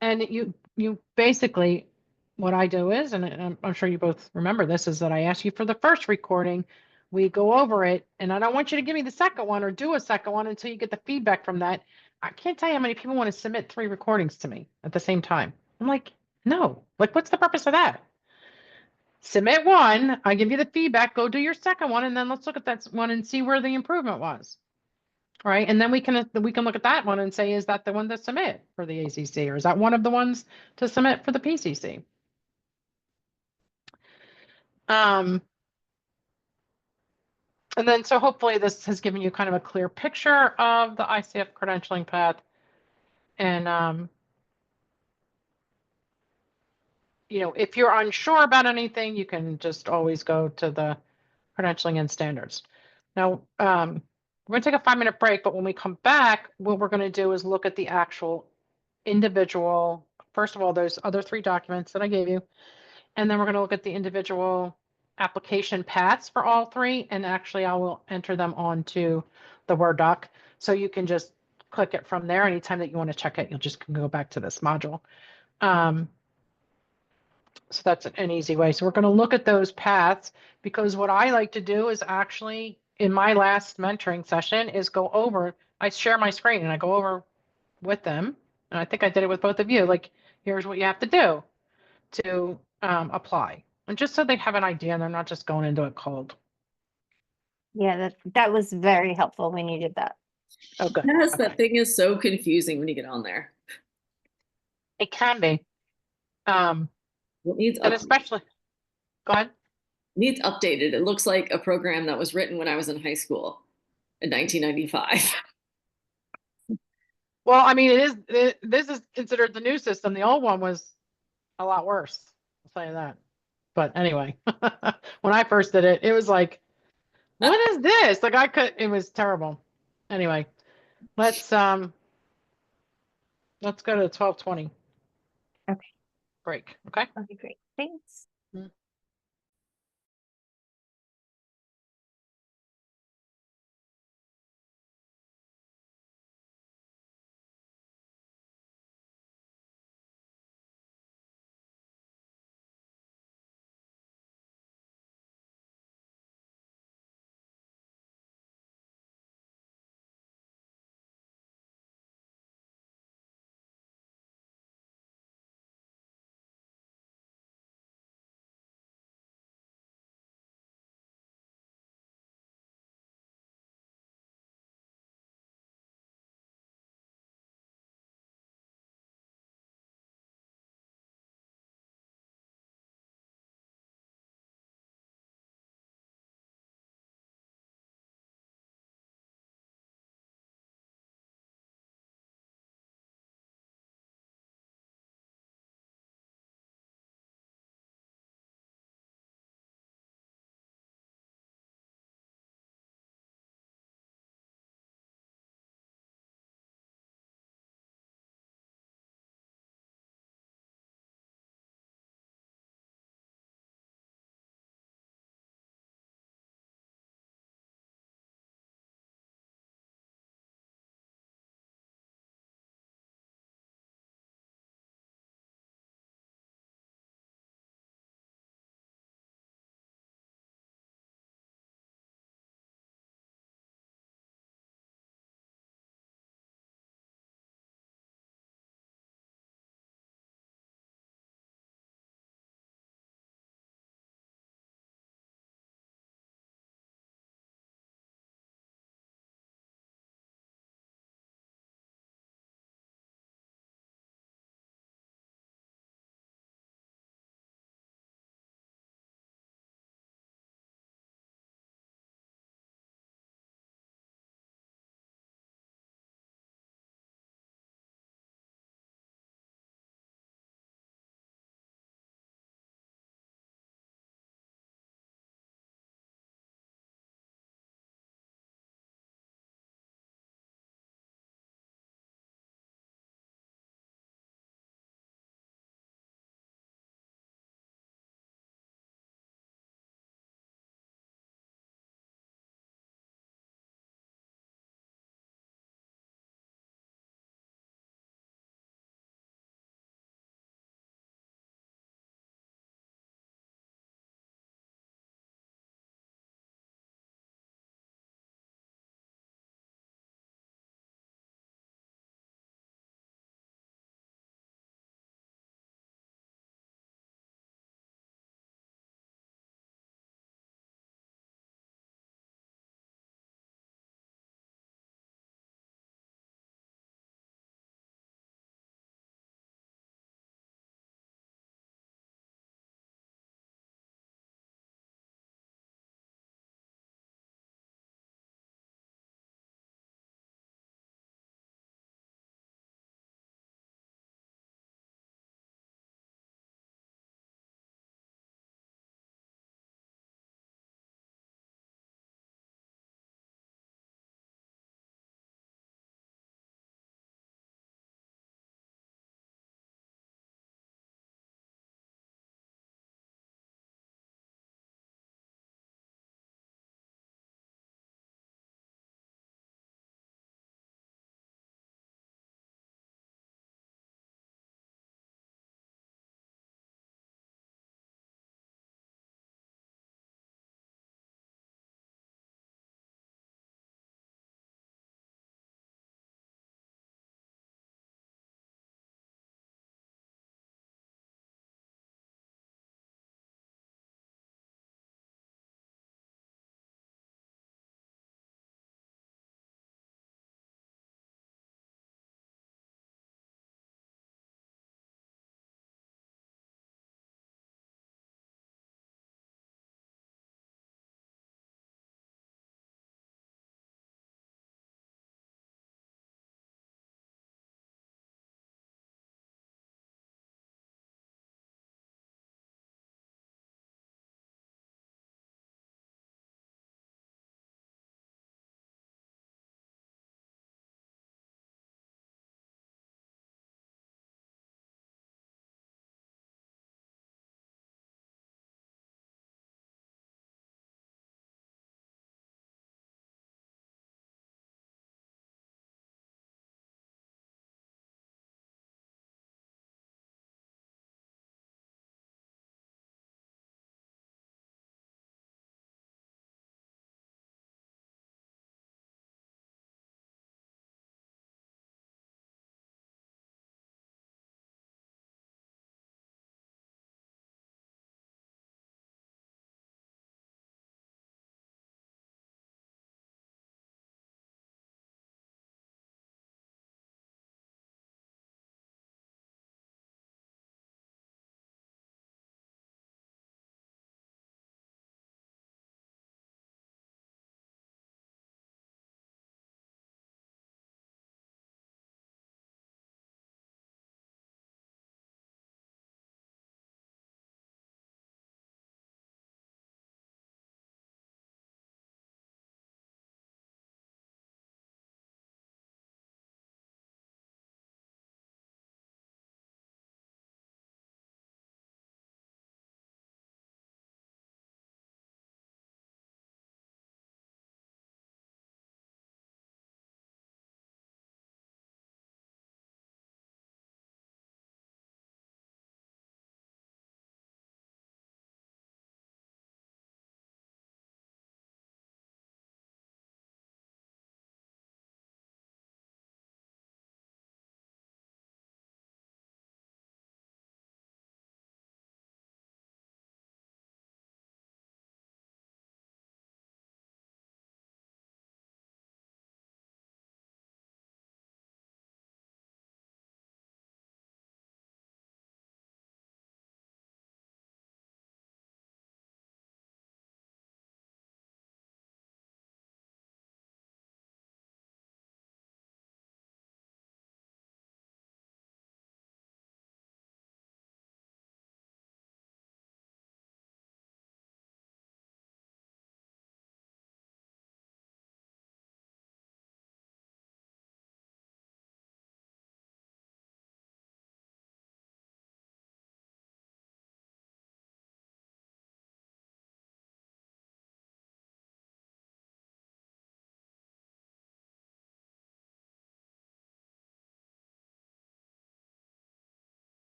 And you basically, what I do is, and I'm sure you both remember this, is that I ask you for the first recording, we go over it, and I don't want you to give me the second one or do a second one until you get the feedback from that. I can't tell you how many people want to submit 3 recordings to me at the same time. I'm like, no, like, what's the purpose of that? Submit one, I give you the feedback, go do your second one, and then let's look at that one and see where the improvement was. Right. And then we can look at that one and say, is that the one to submit for the ACC, or is that one of the ones to submit for the PCC? And then so hopefully this has given you kind of a clear picture of the ICF credentialing path. And if you're unsure about anything, you can just always go to the credentialing and standards. Now, we're going to take a 5-minute break, but when we come back, what we're going to do is look at the actual individual, first of all, those other 3 documents that I gave you, and then we're going to look at the individual application paths for all 3, and actually I will enter them onto the Word doc, so you can just click it from there. Anytime that you want to check it, you'll just go back to this module. So that's an easy way. So we're going to look at those paths, because what I like to do is actually, in my last mentoring session, is go over, I share my screen and I go over with them. And I think I did it with both of you. Like, here's what you have to do to apply. And just so they have an idea and they're not just going into it cold. Yeah, that was very helpful when you did that. Oh, good. Yes, Okay. that thing is so confusing when you get on there. It can be. It needs And especially, go ahead. needs updated. It looks like a program that was written when I was in high school in 1995. Well, I mean, this is considered the new system. The old one was a lot worse. I'll tell you that. But anyway, when I first did it, it was like, what is this? Like it was terrible. Anyway, let's go to 12:20 Okay, break, okay? okay, great. Thanks.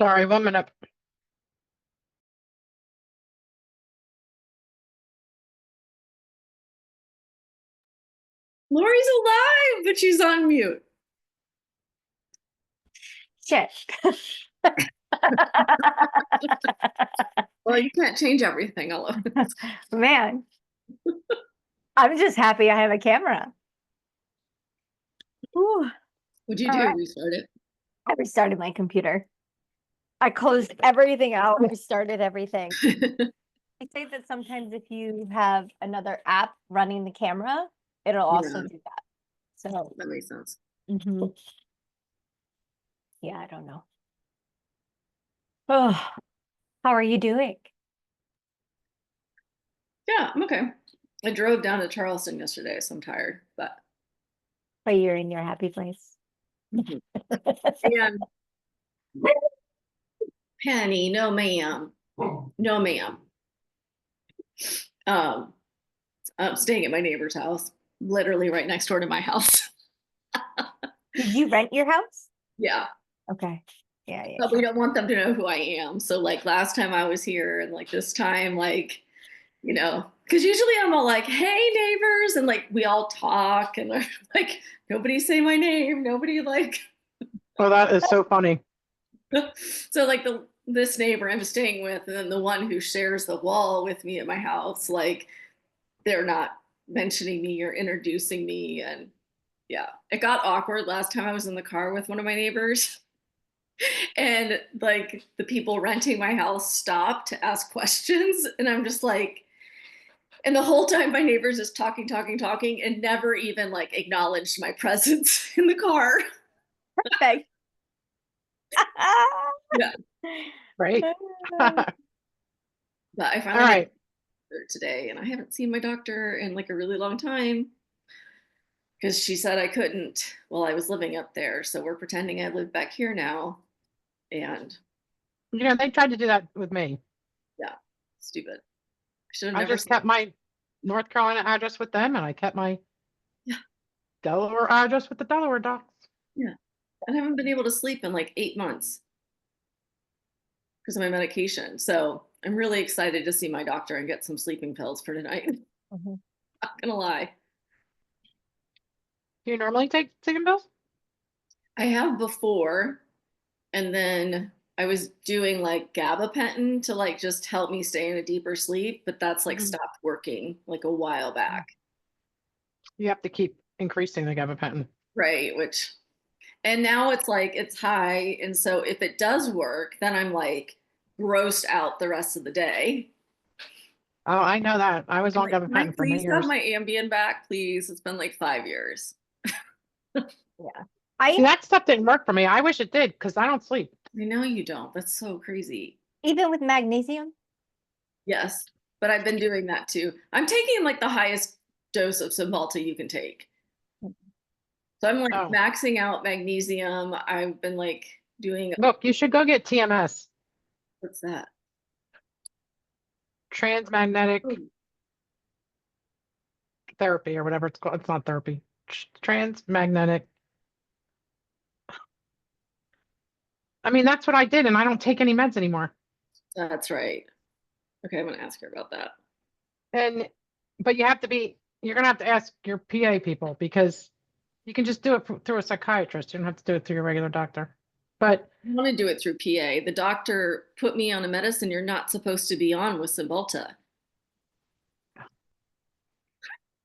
Sorry, 1 minute. Lori's alive, but she's on mute. Shit. Well, you can't change everything, Ella. Man, I'm just happy I have a camera. Ooh, What'd you All do? right. Restart it? I restarted my computer. I closed everything out, restarted everything. I say that sometimes if you have another app running the camera, it'll also Yeah. do that. So, That makes sense. mhm. Yeah, I don't know. Oh, how are you doing? Yeah, I'm okay. I drove down to Charleston yesterday, so I'm tired, but Are you in your happy place? and Penny, no ma'am. No ma'am. I'm staying at my neighbor's house, literally right next door to my house. Did you rent your house? Yeah. Okay. Yeah, yeah. But we don't want them to know who I am. So like last time I was here and like this time, like, because usually I'm all like, hey neighbors, and like we all talk and like nobody say my name, nobody like Oh, that is so funny. so like this neighbor I'm staying with, and then the one who shares the wall with me at my house, like they're not mentioning me or introducing me. And yeah, it got awkward last time I was in the car with one of my neighbors. And like the people renting my house stopped to ask questions. And I'm just like, and the whole time my neighbors just talking, and never even like acknowledged my presence in the car. Perfect. Yeah. Right? But I All finally right. today, and I haven't seen my doctor in like a really long time because she said I couldn't while I was living up there. So we're pretending I live back here now. And They tried to do that with me. yeah, stupid. I should have I never just kept my North Carolina address with them, and I kept my Yeah. Delaware address with the Delaware docs. Yeah. I haven't been able to sleep in like 8 months because of my medication. So I'm really excited to see my doctor and get some sleeping pills for tonight. Mhm. Not gonna lie. Do you normally take sleeping pills? I have before, and then I was doing like gabapentin to like just help me stay in a deeper sleep, but that's like Mhm. stopped working like a while back. You have to keep increasing the gabapentin. Right, and now it's like it's high, and so if it does work, then I'm like grossed out the rest of the day. Oh, I know that. I was I'm on like, can I gabapentin for many please have years. my Ambien back, please? It's been like 5 years. Yeah. I See, that stuff didn't work for me. I wish it did because I don't sleep. I know you don't. That's so crazy. even with magnesium. Yes, but I've been doing that too. I'm taking like the highest dose of Cymbalta you can take. So I'm like Oh, maxing out magnesium. I've been like doing, look, you should go get TMS, what's that? transmagnetic Oh, therapy or whatever it's called. It's not therapy. Transmagnetic. I mean, that's what I did, and I don't take any meds anymore. that's right. Okay, I'm gonna ask her about that. And but you're gonna have to ask your PA people because you can just do it through a psychiatrist. You don't have to do it through your regular doctor. But I want to do it through PA. The doctor put me on a medicine you're not supposed to be on with Cymbalta.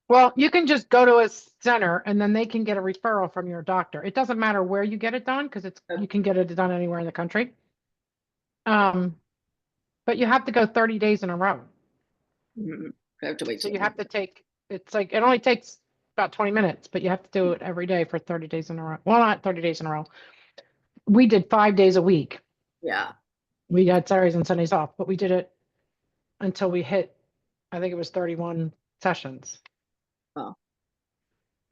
well, you can just go to a center and then they can get a referral from your doctor. It doesn't matter where you get it done because you can get it done anywhere in the country. But you have to go 30 days in a row. Mhm. I have to wait So till you have to it's like it only takes about 20 minutes, but you have to do it every day for 30 days in a row. Well, not 30 days in a row. We did 5 days a week. yeah. We had Saturdays and Sundays off, but we did it until we hit, I think it was 31 sessions. Oh.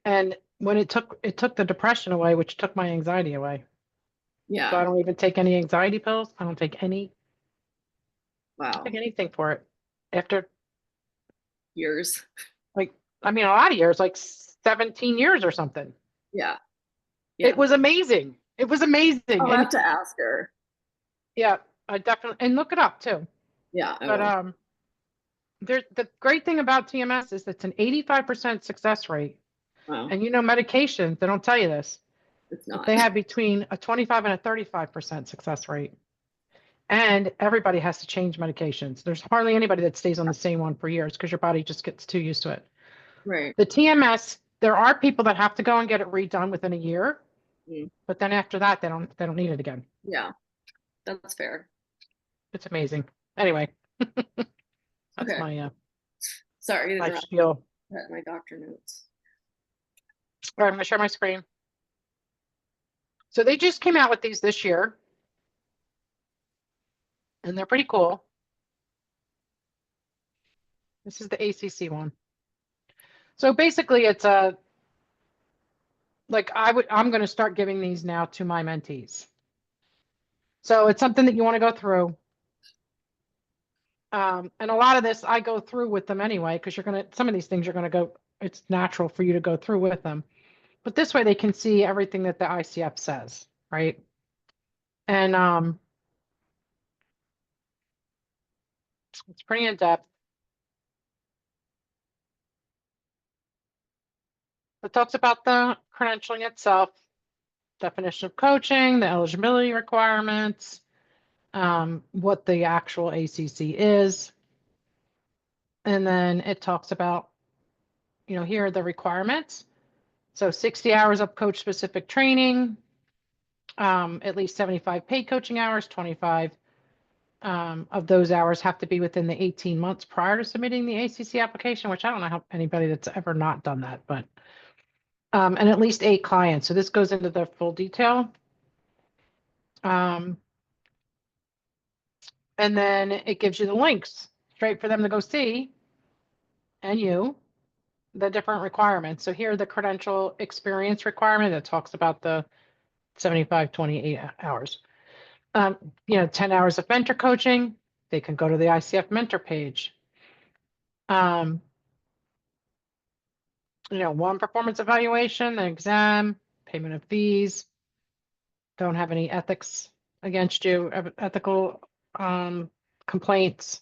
And when it took the depression away, which took my anxiety away. Yeah. So I don't even take any anxiety pills. I don't take Wow. anything for it. After Years. like, I mean, a lot of years, like 17 years or something. Yeah. Yeah. It was amazing. It was amazing. I'll And have to ask her. Yeah, I definitely, and look it up too. Yeah, I But will. the great thing about TMS is it's an 85% success rate. Wow, And medications, they don't tell you this, it's but not. they have between a 25 and a 35% success rate. And everybody has to change medications. There's hardly anybody that stays on the same one for years because your body just gets too used to it. Right. The TMS, there are people that have to go and get it redone within a year, Mm. but then after that, they don't need it again. Yeah, that's fair. It's amazing. Anyway, that's Okay. my Sorry to my interrupt. spiel. My doctor notes. All right, I'm gonna share my screen. So they just came out with these this year, and they're pretty cool. This is the ACC one. So basically, it's I'm going to start giving these now to my mentees. So it's something that you want to go through. And a lot of this I go through with them anyway, because some of these things you're going to go, it's natural for you to go through with them. But this way they can see everything that the ICF says, right? And it's pretty in depth. It talks about the credentialing itself, definition of coaching, the eligibility requirements, what the actual ACC is. And then it talks about, here are the requirements. So 60 hours of coach specific training, at least 75 paid coaching hours, 25 of those hours have to be within the 18 months prior to submitting the ACC application, which I don't know how anybody that's ever not done that, but and at least 8 clients. So this goes into the full detail. And then it gives you the links straight for them to go see, and the different requirements. So here, the credential experience requirement that talks about the 75, 28 hours. 10 hours of mentor coaching. They can go to the ICF mentor page. 1 performance evaluation, an exam, payment of fees. Don't have any ethics against you, ethical complaints.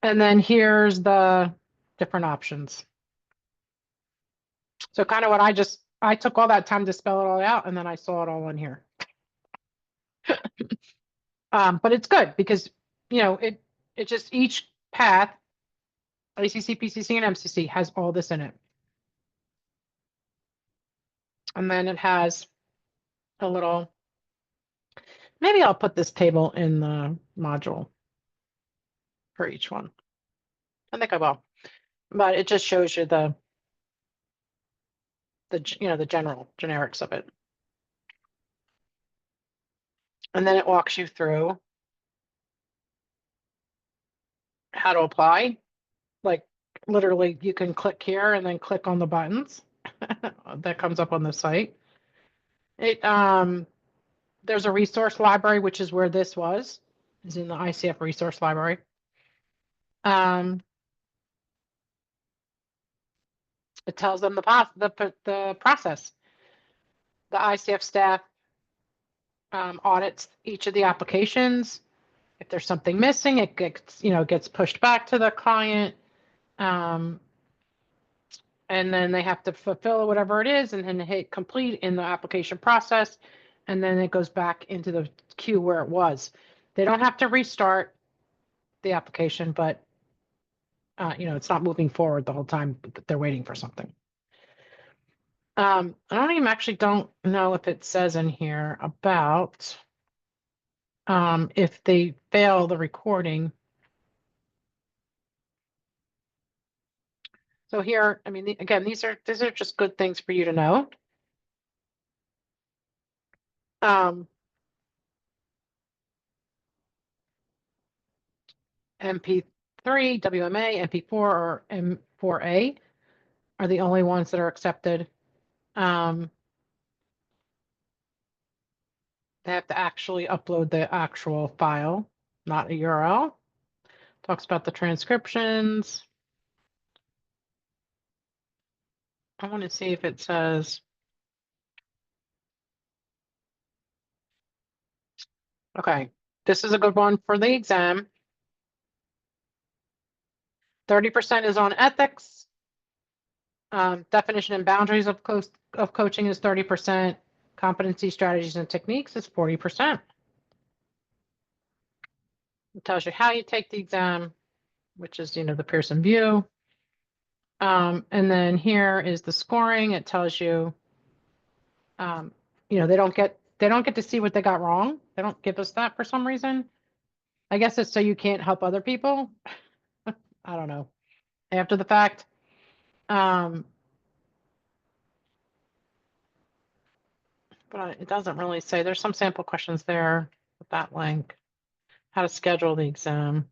And then here's the different options. So kind of what I took all that time to spell it all out, and then I saw it all in here. But it's good because, it just each path, ACC, PCC, and MCC has all this in it. And then it has a little, maybe I'll put this table in the module for each one. I think I will, but it just shows you the general generics of it. And then it walks you through how to apply. Like literally you can click here and then click on the buttons that comes up on the site. There's a resource library, which is where this is in the ICF resource library. It tells them the process. The ICF staff audits each of the applications. If there's something missing, it gets pushed back to the client. And then they have to fulfill whatever it is and then hit complete in the application process. And then it goes back into the queue where it was. They don't have to restart the application, but it's not moving forward the whole time they're waiting for something. I don't know if it says in here about if they fail the recording. So here, again, these are just good things for you to know. MP3, WMA, MP4, or M4A are the only ones that are accepted. They have to actually upload the actual file, not a URL. Talks about the transcriptions. I want to see if it says, okay, this is a good one for the exam. 30% is on ethics. Definition and boundaries of coaching is 30%. Competency, strategies, and techniques is 40%. It tells you how you take the exam, which is, the Pearson view. And then here is the scoring. It tells you, they don't get to see what they got wrong. They don't give us that for some reason. I guess it's so you can't help other people. I don't know. After the fact. But it doesn't really say. There's some sample questions there with that link. How to schedule the exam.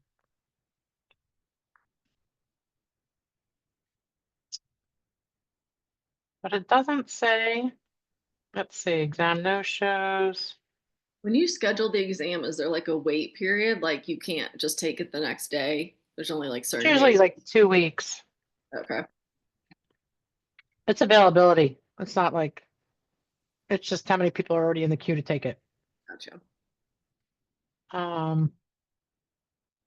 But it doesn't say. Let's see, exam no-shows. When you schedule the exam, is there like a wait period? Like you can't just take it the next day? There's only like certain Usually days. like 2 weeks. Okay. It's availability. It's not like, it's just how many people are already in the queue to take it. Gotcha.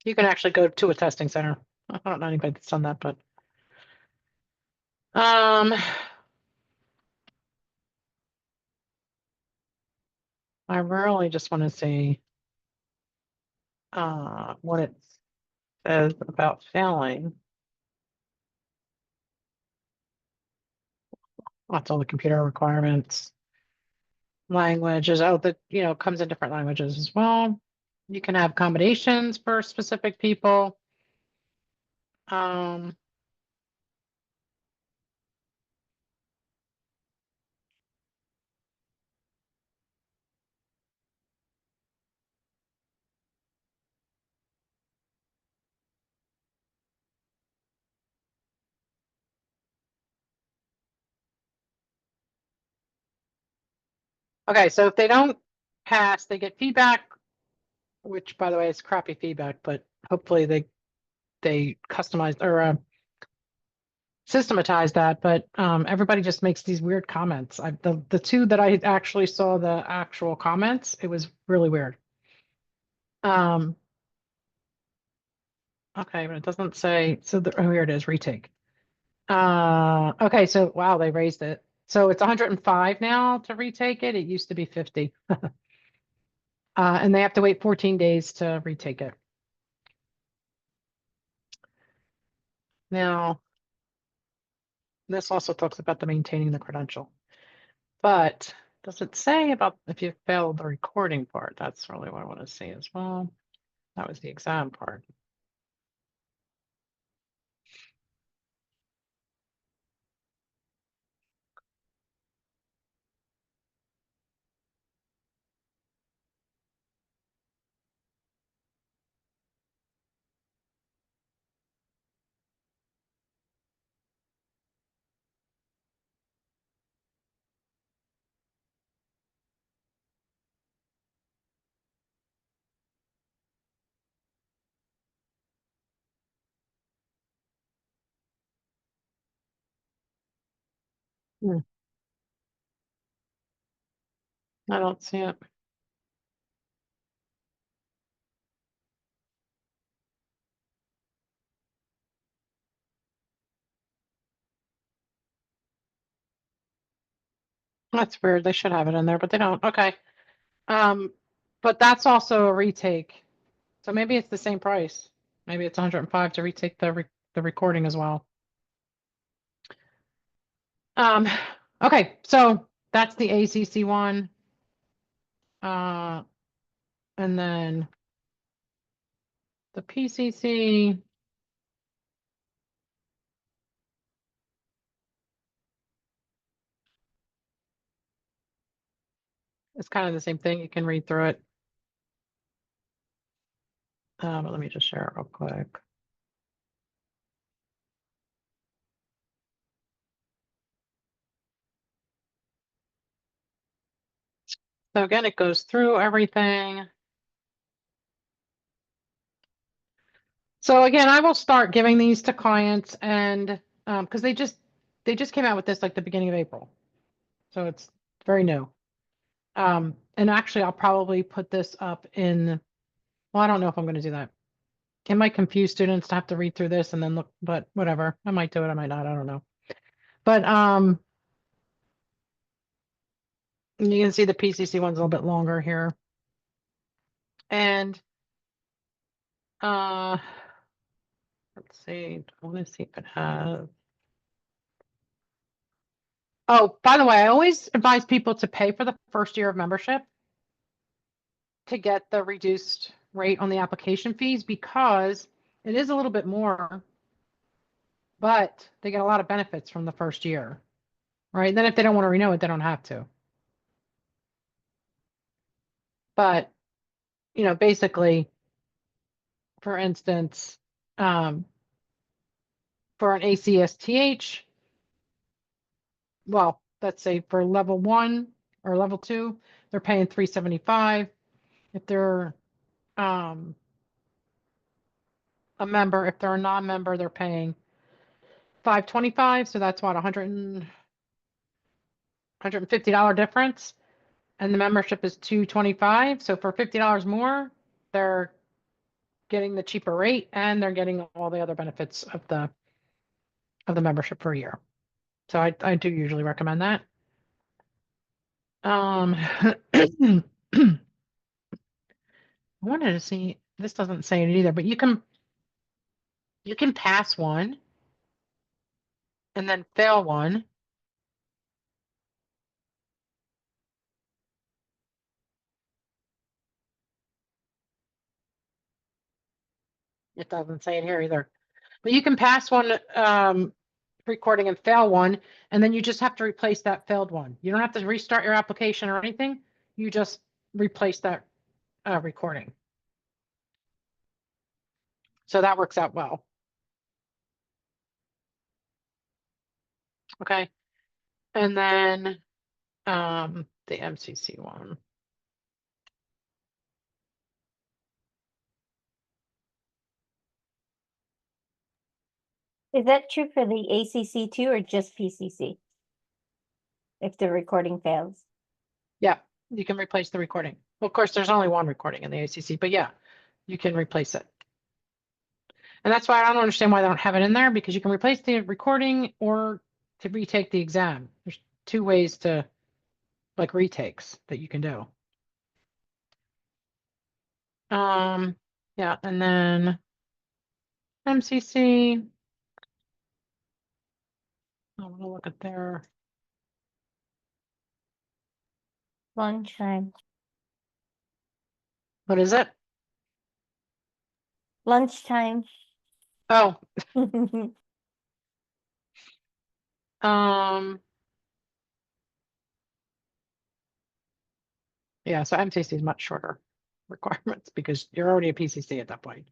You can actually go to a testing center. I don't know anybody that's done that, but I really just want to see what it says about failing. That's all the computer requirements. Languages, comes in different languages as well. You can have accommodations for specific people. Okay, so if they don't pass, they get feedback, which by the way is crappy feedback, but hopefully they customize or systematize that. But everybody just makes these weird comments. The two that I actually saw the actual comments, it was really weird. Okay, but it doesn't say. So here it is, retake. Okay, so wow, they raised it. So it's 105 now to retake it. It used to be 50. And they have to wait 14 days to retake it. Now, this also talks about the maintaining the credential, but does it say about if you failed the recording part? That's really what I want to see as well. That was the exam part. I don't see it. That's weird. They should have it in there, but they don't. Okay. But that's also a retake. So maybe it's the same price. Maybe it's 105 to retake the recording as well. Okay, so that's the ACC one. And then the PCC. It's kind of the same thing. You can read through it. But let me just share it real quick. So again, it goes through everything. So again, I will start giving these to clients, and because they just came out with this like the beginning of April. So it's very new. And actually I'll probably put this up in Well, I don't know if I'm gonna do that. It might confuse students to have to read through this and then look, but whatever. I might do it, I might not, I don't know. But you can see the PCC one's a little bit longer here. And let's see, I want to see if it has. Oh, by the way, I always advise people to pay for the first year of membership to get the reduced rate on the application fees because it is a little bit more, but they get a lot of benefits from the first year, right? Then if they don't want to renew it, they don't have to. But, you know, basically, for instance, for an ACSTH, well, let's say for level 1 or level 2, they're paying $375. If they're a member, if they're a non-member, they're paying $525. So that's what, $150 difference. And the membership is $225. So for $50 more, they're getting the cheaper rate and they're getting all the other benefits of the membership for a year. So I do usually recommend that. I wanted to see, this doesn't say it either, but you can pass one and then fail one. It doesn't say it here either, but you can pass one recording and fail one, and then you just have to replace that failed one. You don't have to restart your application or anything. You just replace that recording. So that works out well. Okay. And then the MCC one. Is that true for the ACC too, or just PCC? If the recording fails? Yeah, you can replace the recording. Well, of course, there's only one recording in the ACC, but yeah, you can replace it. And that's why I don't understand why they don't have it in there, because you can replace the recording or to retake the exam. There's two ways to, like, retakes that you can do. Yeah, and then MCC. I want to look at their, Lunchtime. what is it? Lunchtime. Oh, yeah, so MCC is much shorter requirements because you're already a PCC at that point.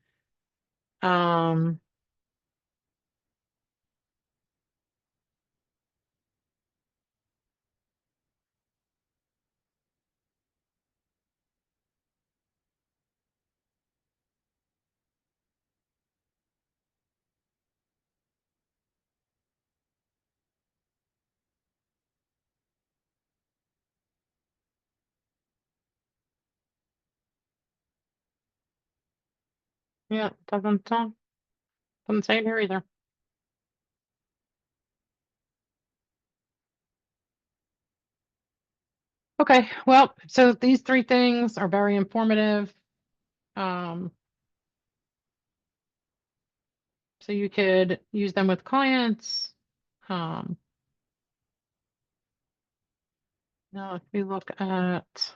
Yeah, doesn't say it here either. Okay, well, so these three things are very informative. So you could use them with clients. Now if we look at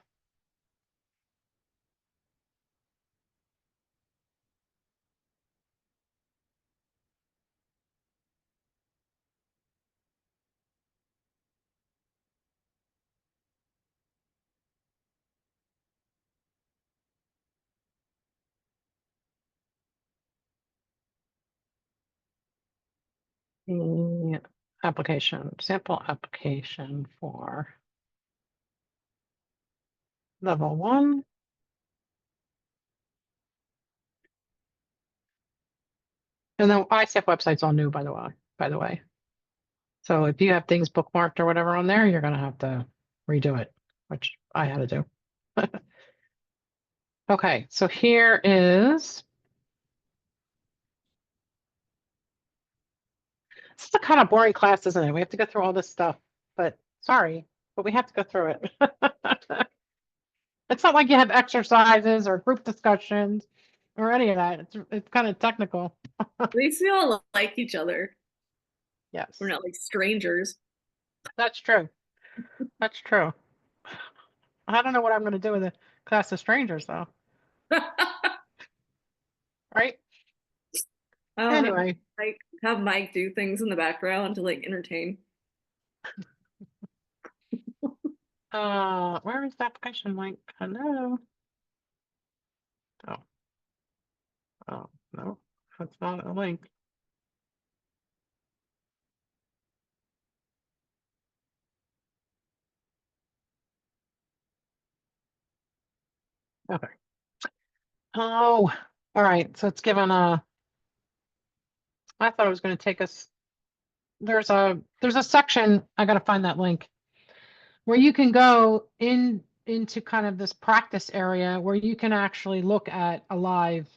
the application, sample application for level 1. And the ICF website's all new, by the way. So if you have things bookmarked or whatever on there, you're gonna have to redo it, which I had to do. Okay, so here is. This is a kind of boring class, isn't it? We have to go through all this stuff, but sorry, but we have to go through it. It's not like you have exercises or group discussions or any of that. It's kind of technical. At least we all like each other. Yes, We're not like strangers. that's true. That's true. I don't know what I'm going to do with a class of strangers, though. Right? Anyway, Like have Mike do things in the background to like entertain. where is the application link? Hello. Oh, oh no, that's not a link. Okay. Oh, all right. So it's given a. I thought it was going to take us. There's a section. I got to find that link where you can go into kind of this practice area where you can actually look at a live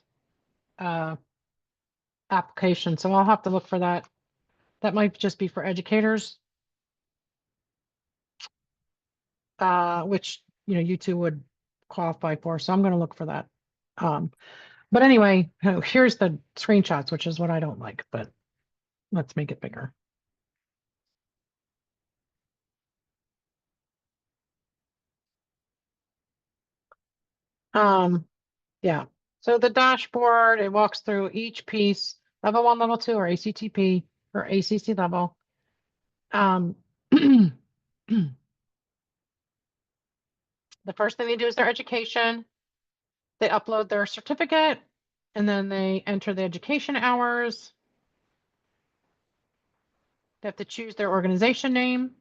uh, application. So I'll have to look for that. That might just be for educators, which you two would qualify for. So I'm going to look for that. But anyway, here's the screenshots, which is what I don't like, but let's make it bigger. Yeah. So the dashboard, it walks through each piece, level 1, level 2, or ACTP or ACC level. The first thing they do is their education. They upload their certificate, and then they enter the education hours. They have to choose their organization name,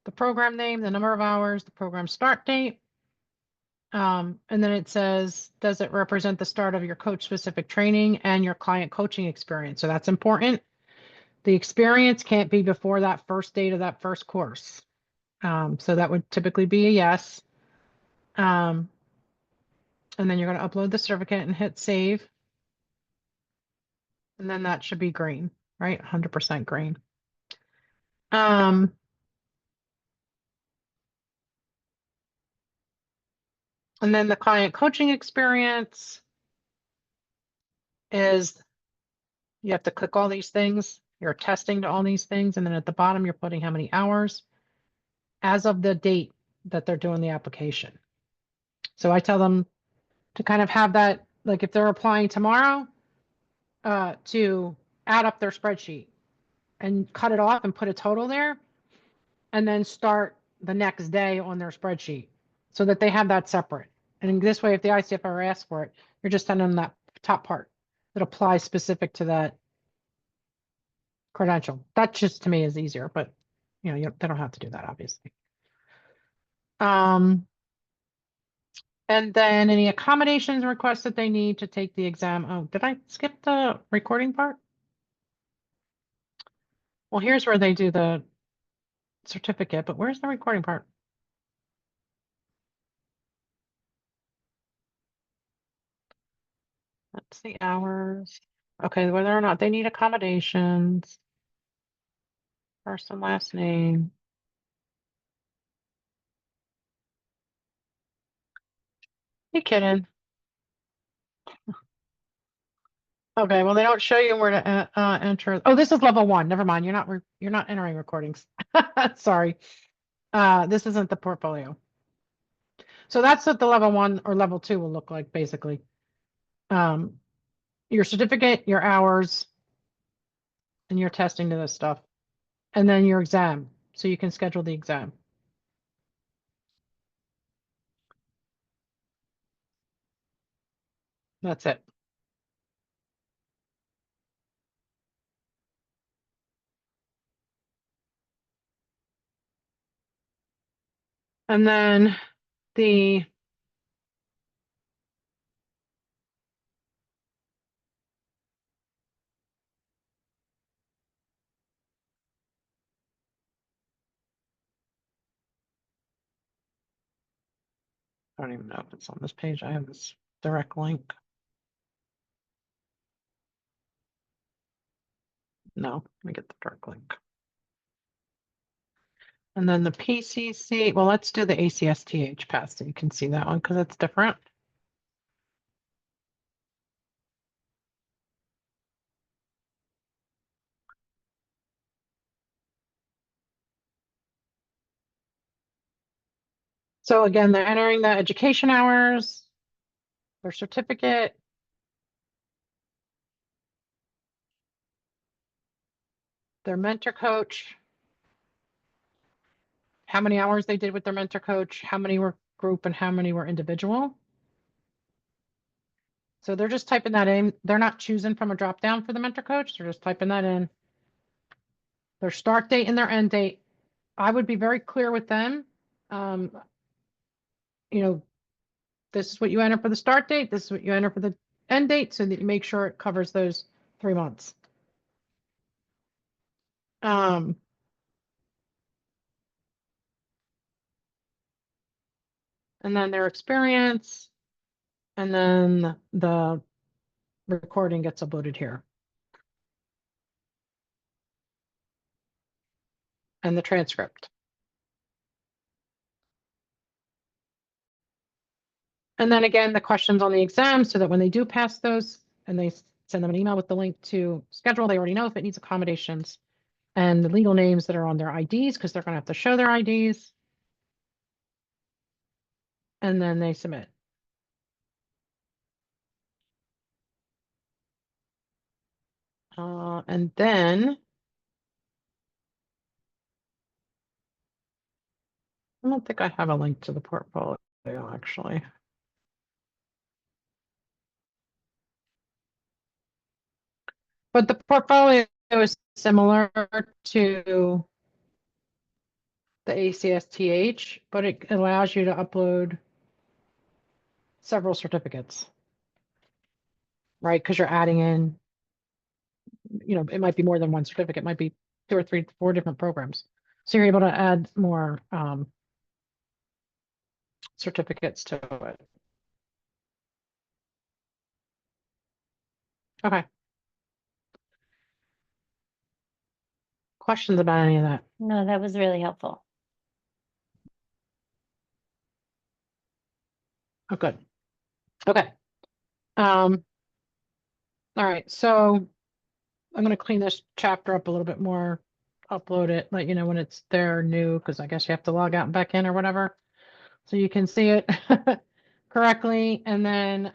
the program name, the number of hours, the program start date. And then it says, does it represent the start of your coach-specific training and your client coaching experience? So that's important. The experience can't be before that first date of that first course. So that would typically be a yes. And then you're going to upload the certificate and hit save. And then that should be green, right? 100% green. And then the client coaching experience is you have to click all these things. You're testing to all these things. And then at the bottom, you're putting how many hours as of the date that they're doing the application. So I tell them to kind of have that, like if they're applying tomorrow, to add up their spreadsheet and cut it off and put a total there, and then start the next day on their spreadsheet so that they have that separate. And this way, if the ICFR asks for it, you're just sending them that top part that applies specific to that credential. That just to me is easier, but they don't have to do that, obviously. And then any accommodations requests that they need to take the exam. Oh, did I skip the recording part? Well, here's where they do the certificate, but where's the recording part? That's the hours. Okay, whether or not they need accommodations. First and last name. You kidding? Okay, well, they don't show you where to enter. Oh, this is level 1. Never mind. You're not entering recordings. Sorry. This isn't the portfolio. So that's what the level 1 or level 2 will look like, basically. Your certificate, your hours, and your testing to this stuff. And then your exam. So you can schedule the exam. That's it. And then the I don't even know if it's on this page. I have this direct link. No, let me get the direct link. And then the PCC, well, let's do the ACSTH pass so you can see that one because it's different. So again, they're entering the education hours, their certificate, their mentor coach, how many hours they did with their mentor coach, how many were group and how many were individual. So they're just typing that in. They're not choosing from a drop down for the mentor coach. They're just typing that in. Their start date and their end date. I would be very clear with them. You know, this is what you enter for the start date. This is what you enter for the end date so that you make sure it covers those 3 months. And then their experience, and then the recording gets uploaded here. And the transcript. And then again, the questions on the exam so that when they do pass those and they send them an email with the link to schedule, they already know if it needs accommodations and the legal names that are on their IDs because they're going to have to show their IDs. And then they submit. And then I don't think I have a link to the portfolio actually. But the portfolio is similar to the ACSTH, but it allows you to upload several certificates, right? Because you're adding in, you know, it might be more than one certificate, it might be 2 or 3, 4 different programs. So you're able to add more certificates to it. Okay. Questions about any of that? No, that was really helpful. Oh, good. Okay. All right. So I'm going to clean this chapter up a little bit more, upload it, let you know when it's there new, because I guess you have to log out and back in or whatever. So you can see it correctly. And then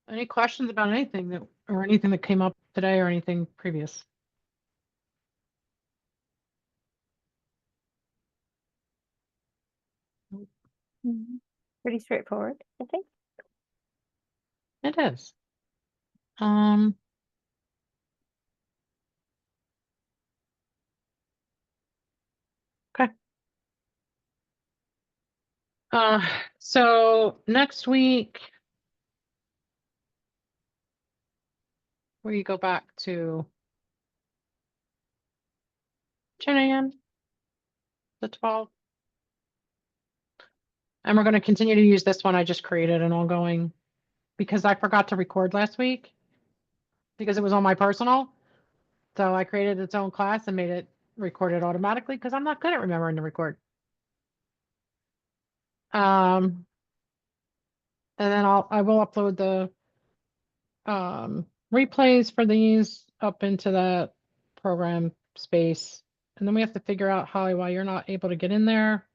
any questions about anything that or anything that came up today or anything previous? Pretty straightforward, I think. It is. Okay. So next week we go back to 10 a.m. to 12. And we're going to continue to use this one. I just created an ongoing because I forgot to record last week because it was on my personal. So I created its own class and made it record it automatically because I'm not good at remembering to record. And then I will upload the replays for these up into that program space. And then we have to figure out, Holly, why you're not able to get in there.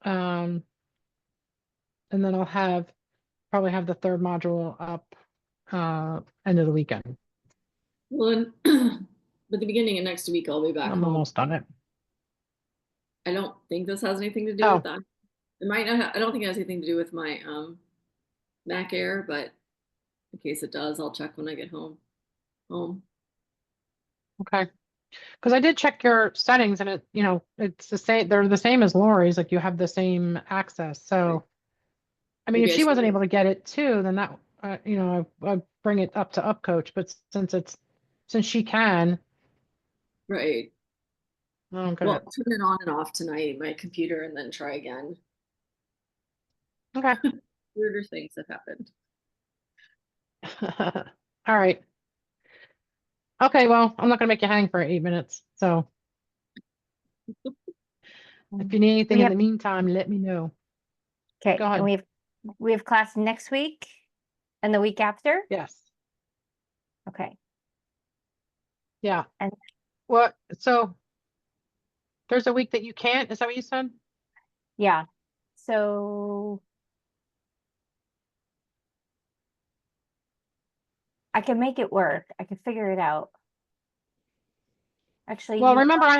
And then I'll probably have the third module up end of the weekend. Well, but the beginning of next week, I'll be back I'm home. almost done it. I don't think this has anything to do with that. It might not. I don't think it has anything to do with my Mac Air, but in case it does, I'll check when I get home. Okay. Because I did check your settings and it, you know, it's the same. They're the same as Lori's. Like you have the same access. So, Right. I mean, Maybe if I she wasn't should- able to get it too, then that, you know, I bring it up to UpCoach. But since she can, Right. Oh, Well, good. turn it on and off tonight, my computer, and then try again. Okay. Weirder things have happened. All right. Okay, well, I'm not gonna make you hang for 8 minutes. So if you need anything We in have, the meantime, let me know. okay, Go ahead. and we have class next week and the week after? Yes. Okay. Yeah. And- What? So there's a week that you can't, is that what you said? Yeah, so I can make it work. I can figure it out. Actually, Well, you know, remember I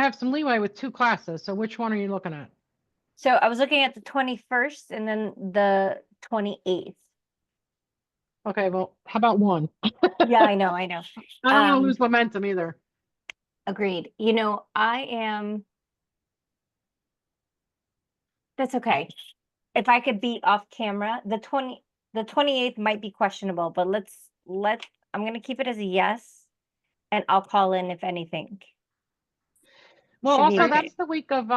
have some leeway with 2 classes. So which one are you looking at? so I was looking at the 21st and then the 28th. Okay, well, how about one? Yeah, I know. I don't want to Um, lose momentum either. Agreed. You know, that's okay. If I could be off camera, the 28th might be questionable, but I'm gonna keep it as a yes, and I'll call in if anything. Well, Should be also okay. that's the week of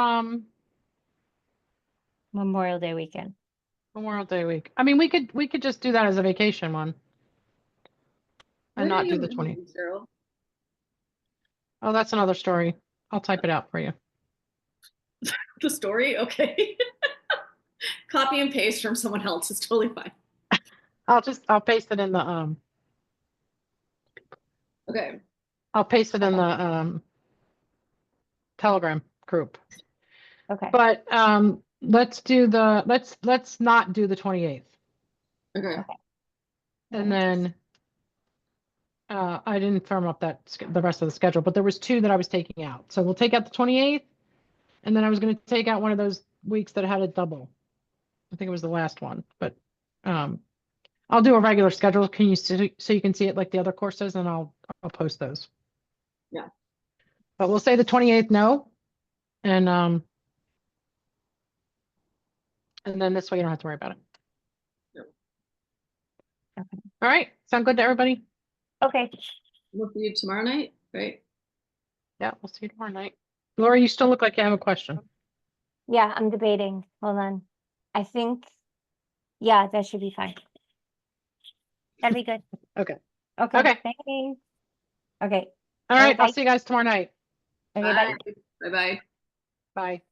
Memorial Day weekend. Memorial Day week. I mean, we could just do that as a vacation one and When are not do you the in 20. home, Cheryl? Oh, that's another story. I'll type it out for you. The story? Okay. Copy and paste from someone else is totally fine. I'll paste it in the Okay. I'll paste it in the Telegram group. Okay. But let's not do the 28th. Okay. And then I didn't firm up the rest of the schedule, but there was 2 that I was taking out. So we'll take out the 28th, and then I was going to take out one of those weeks that had a double. I think it was the last one, but I'll do a regular schedule. Can you so you can see it like the other courses, and I'll post those. Yeah. But we'll say the 28th no, and then this way you don't have to worry about it. Yep. Okay. All right, sound good to everybody? Okay. We'll see you tomorrow night, right? Yeah, we'll see you tomorrow night. Laura, you still look like you have a question. Yeah, I'm debating. Hold on. I think, yeah, that should be fine. That'd be good. Okay. Okay. Okay. Thanks. Okay. All right, I'll Bye. see you guys tomorrow night. Okay, bye. Bye. Bye. Bye.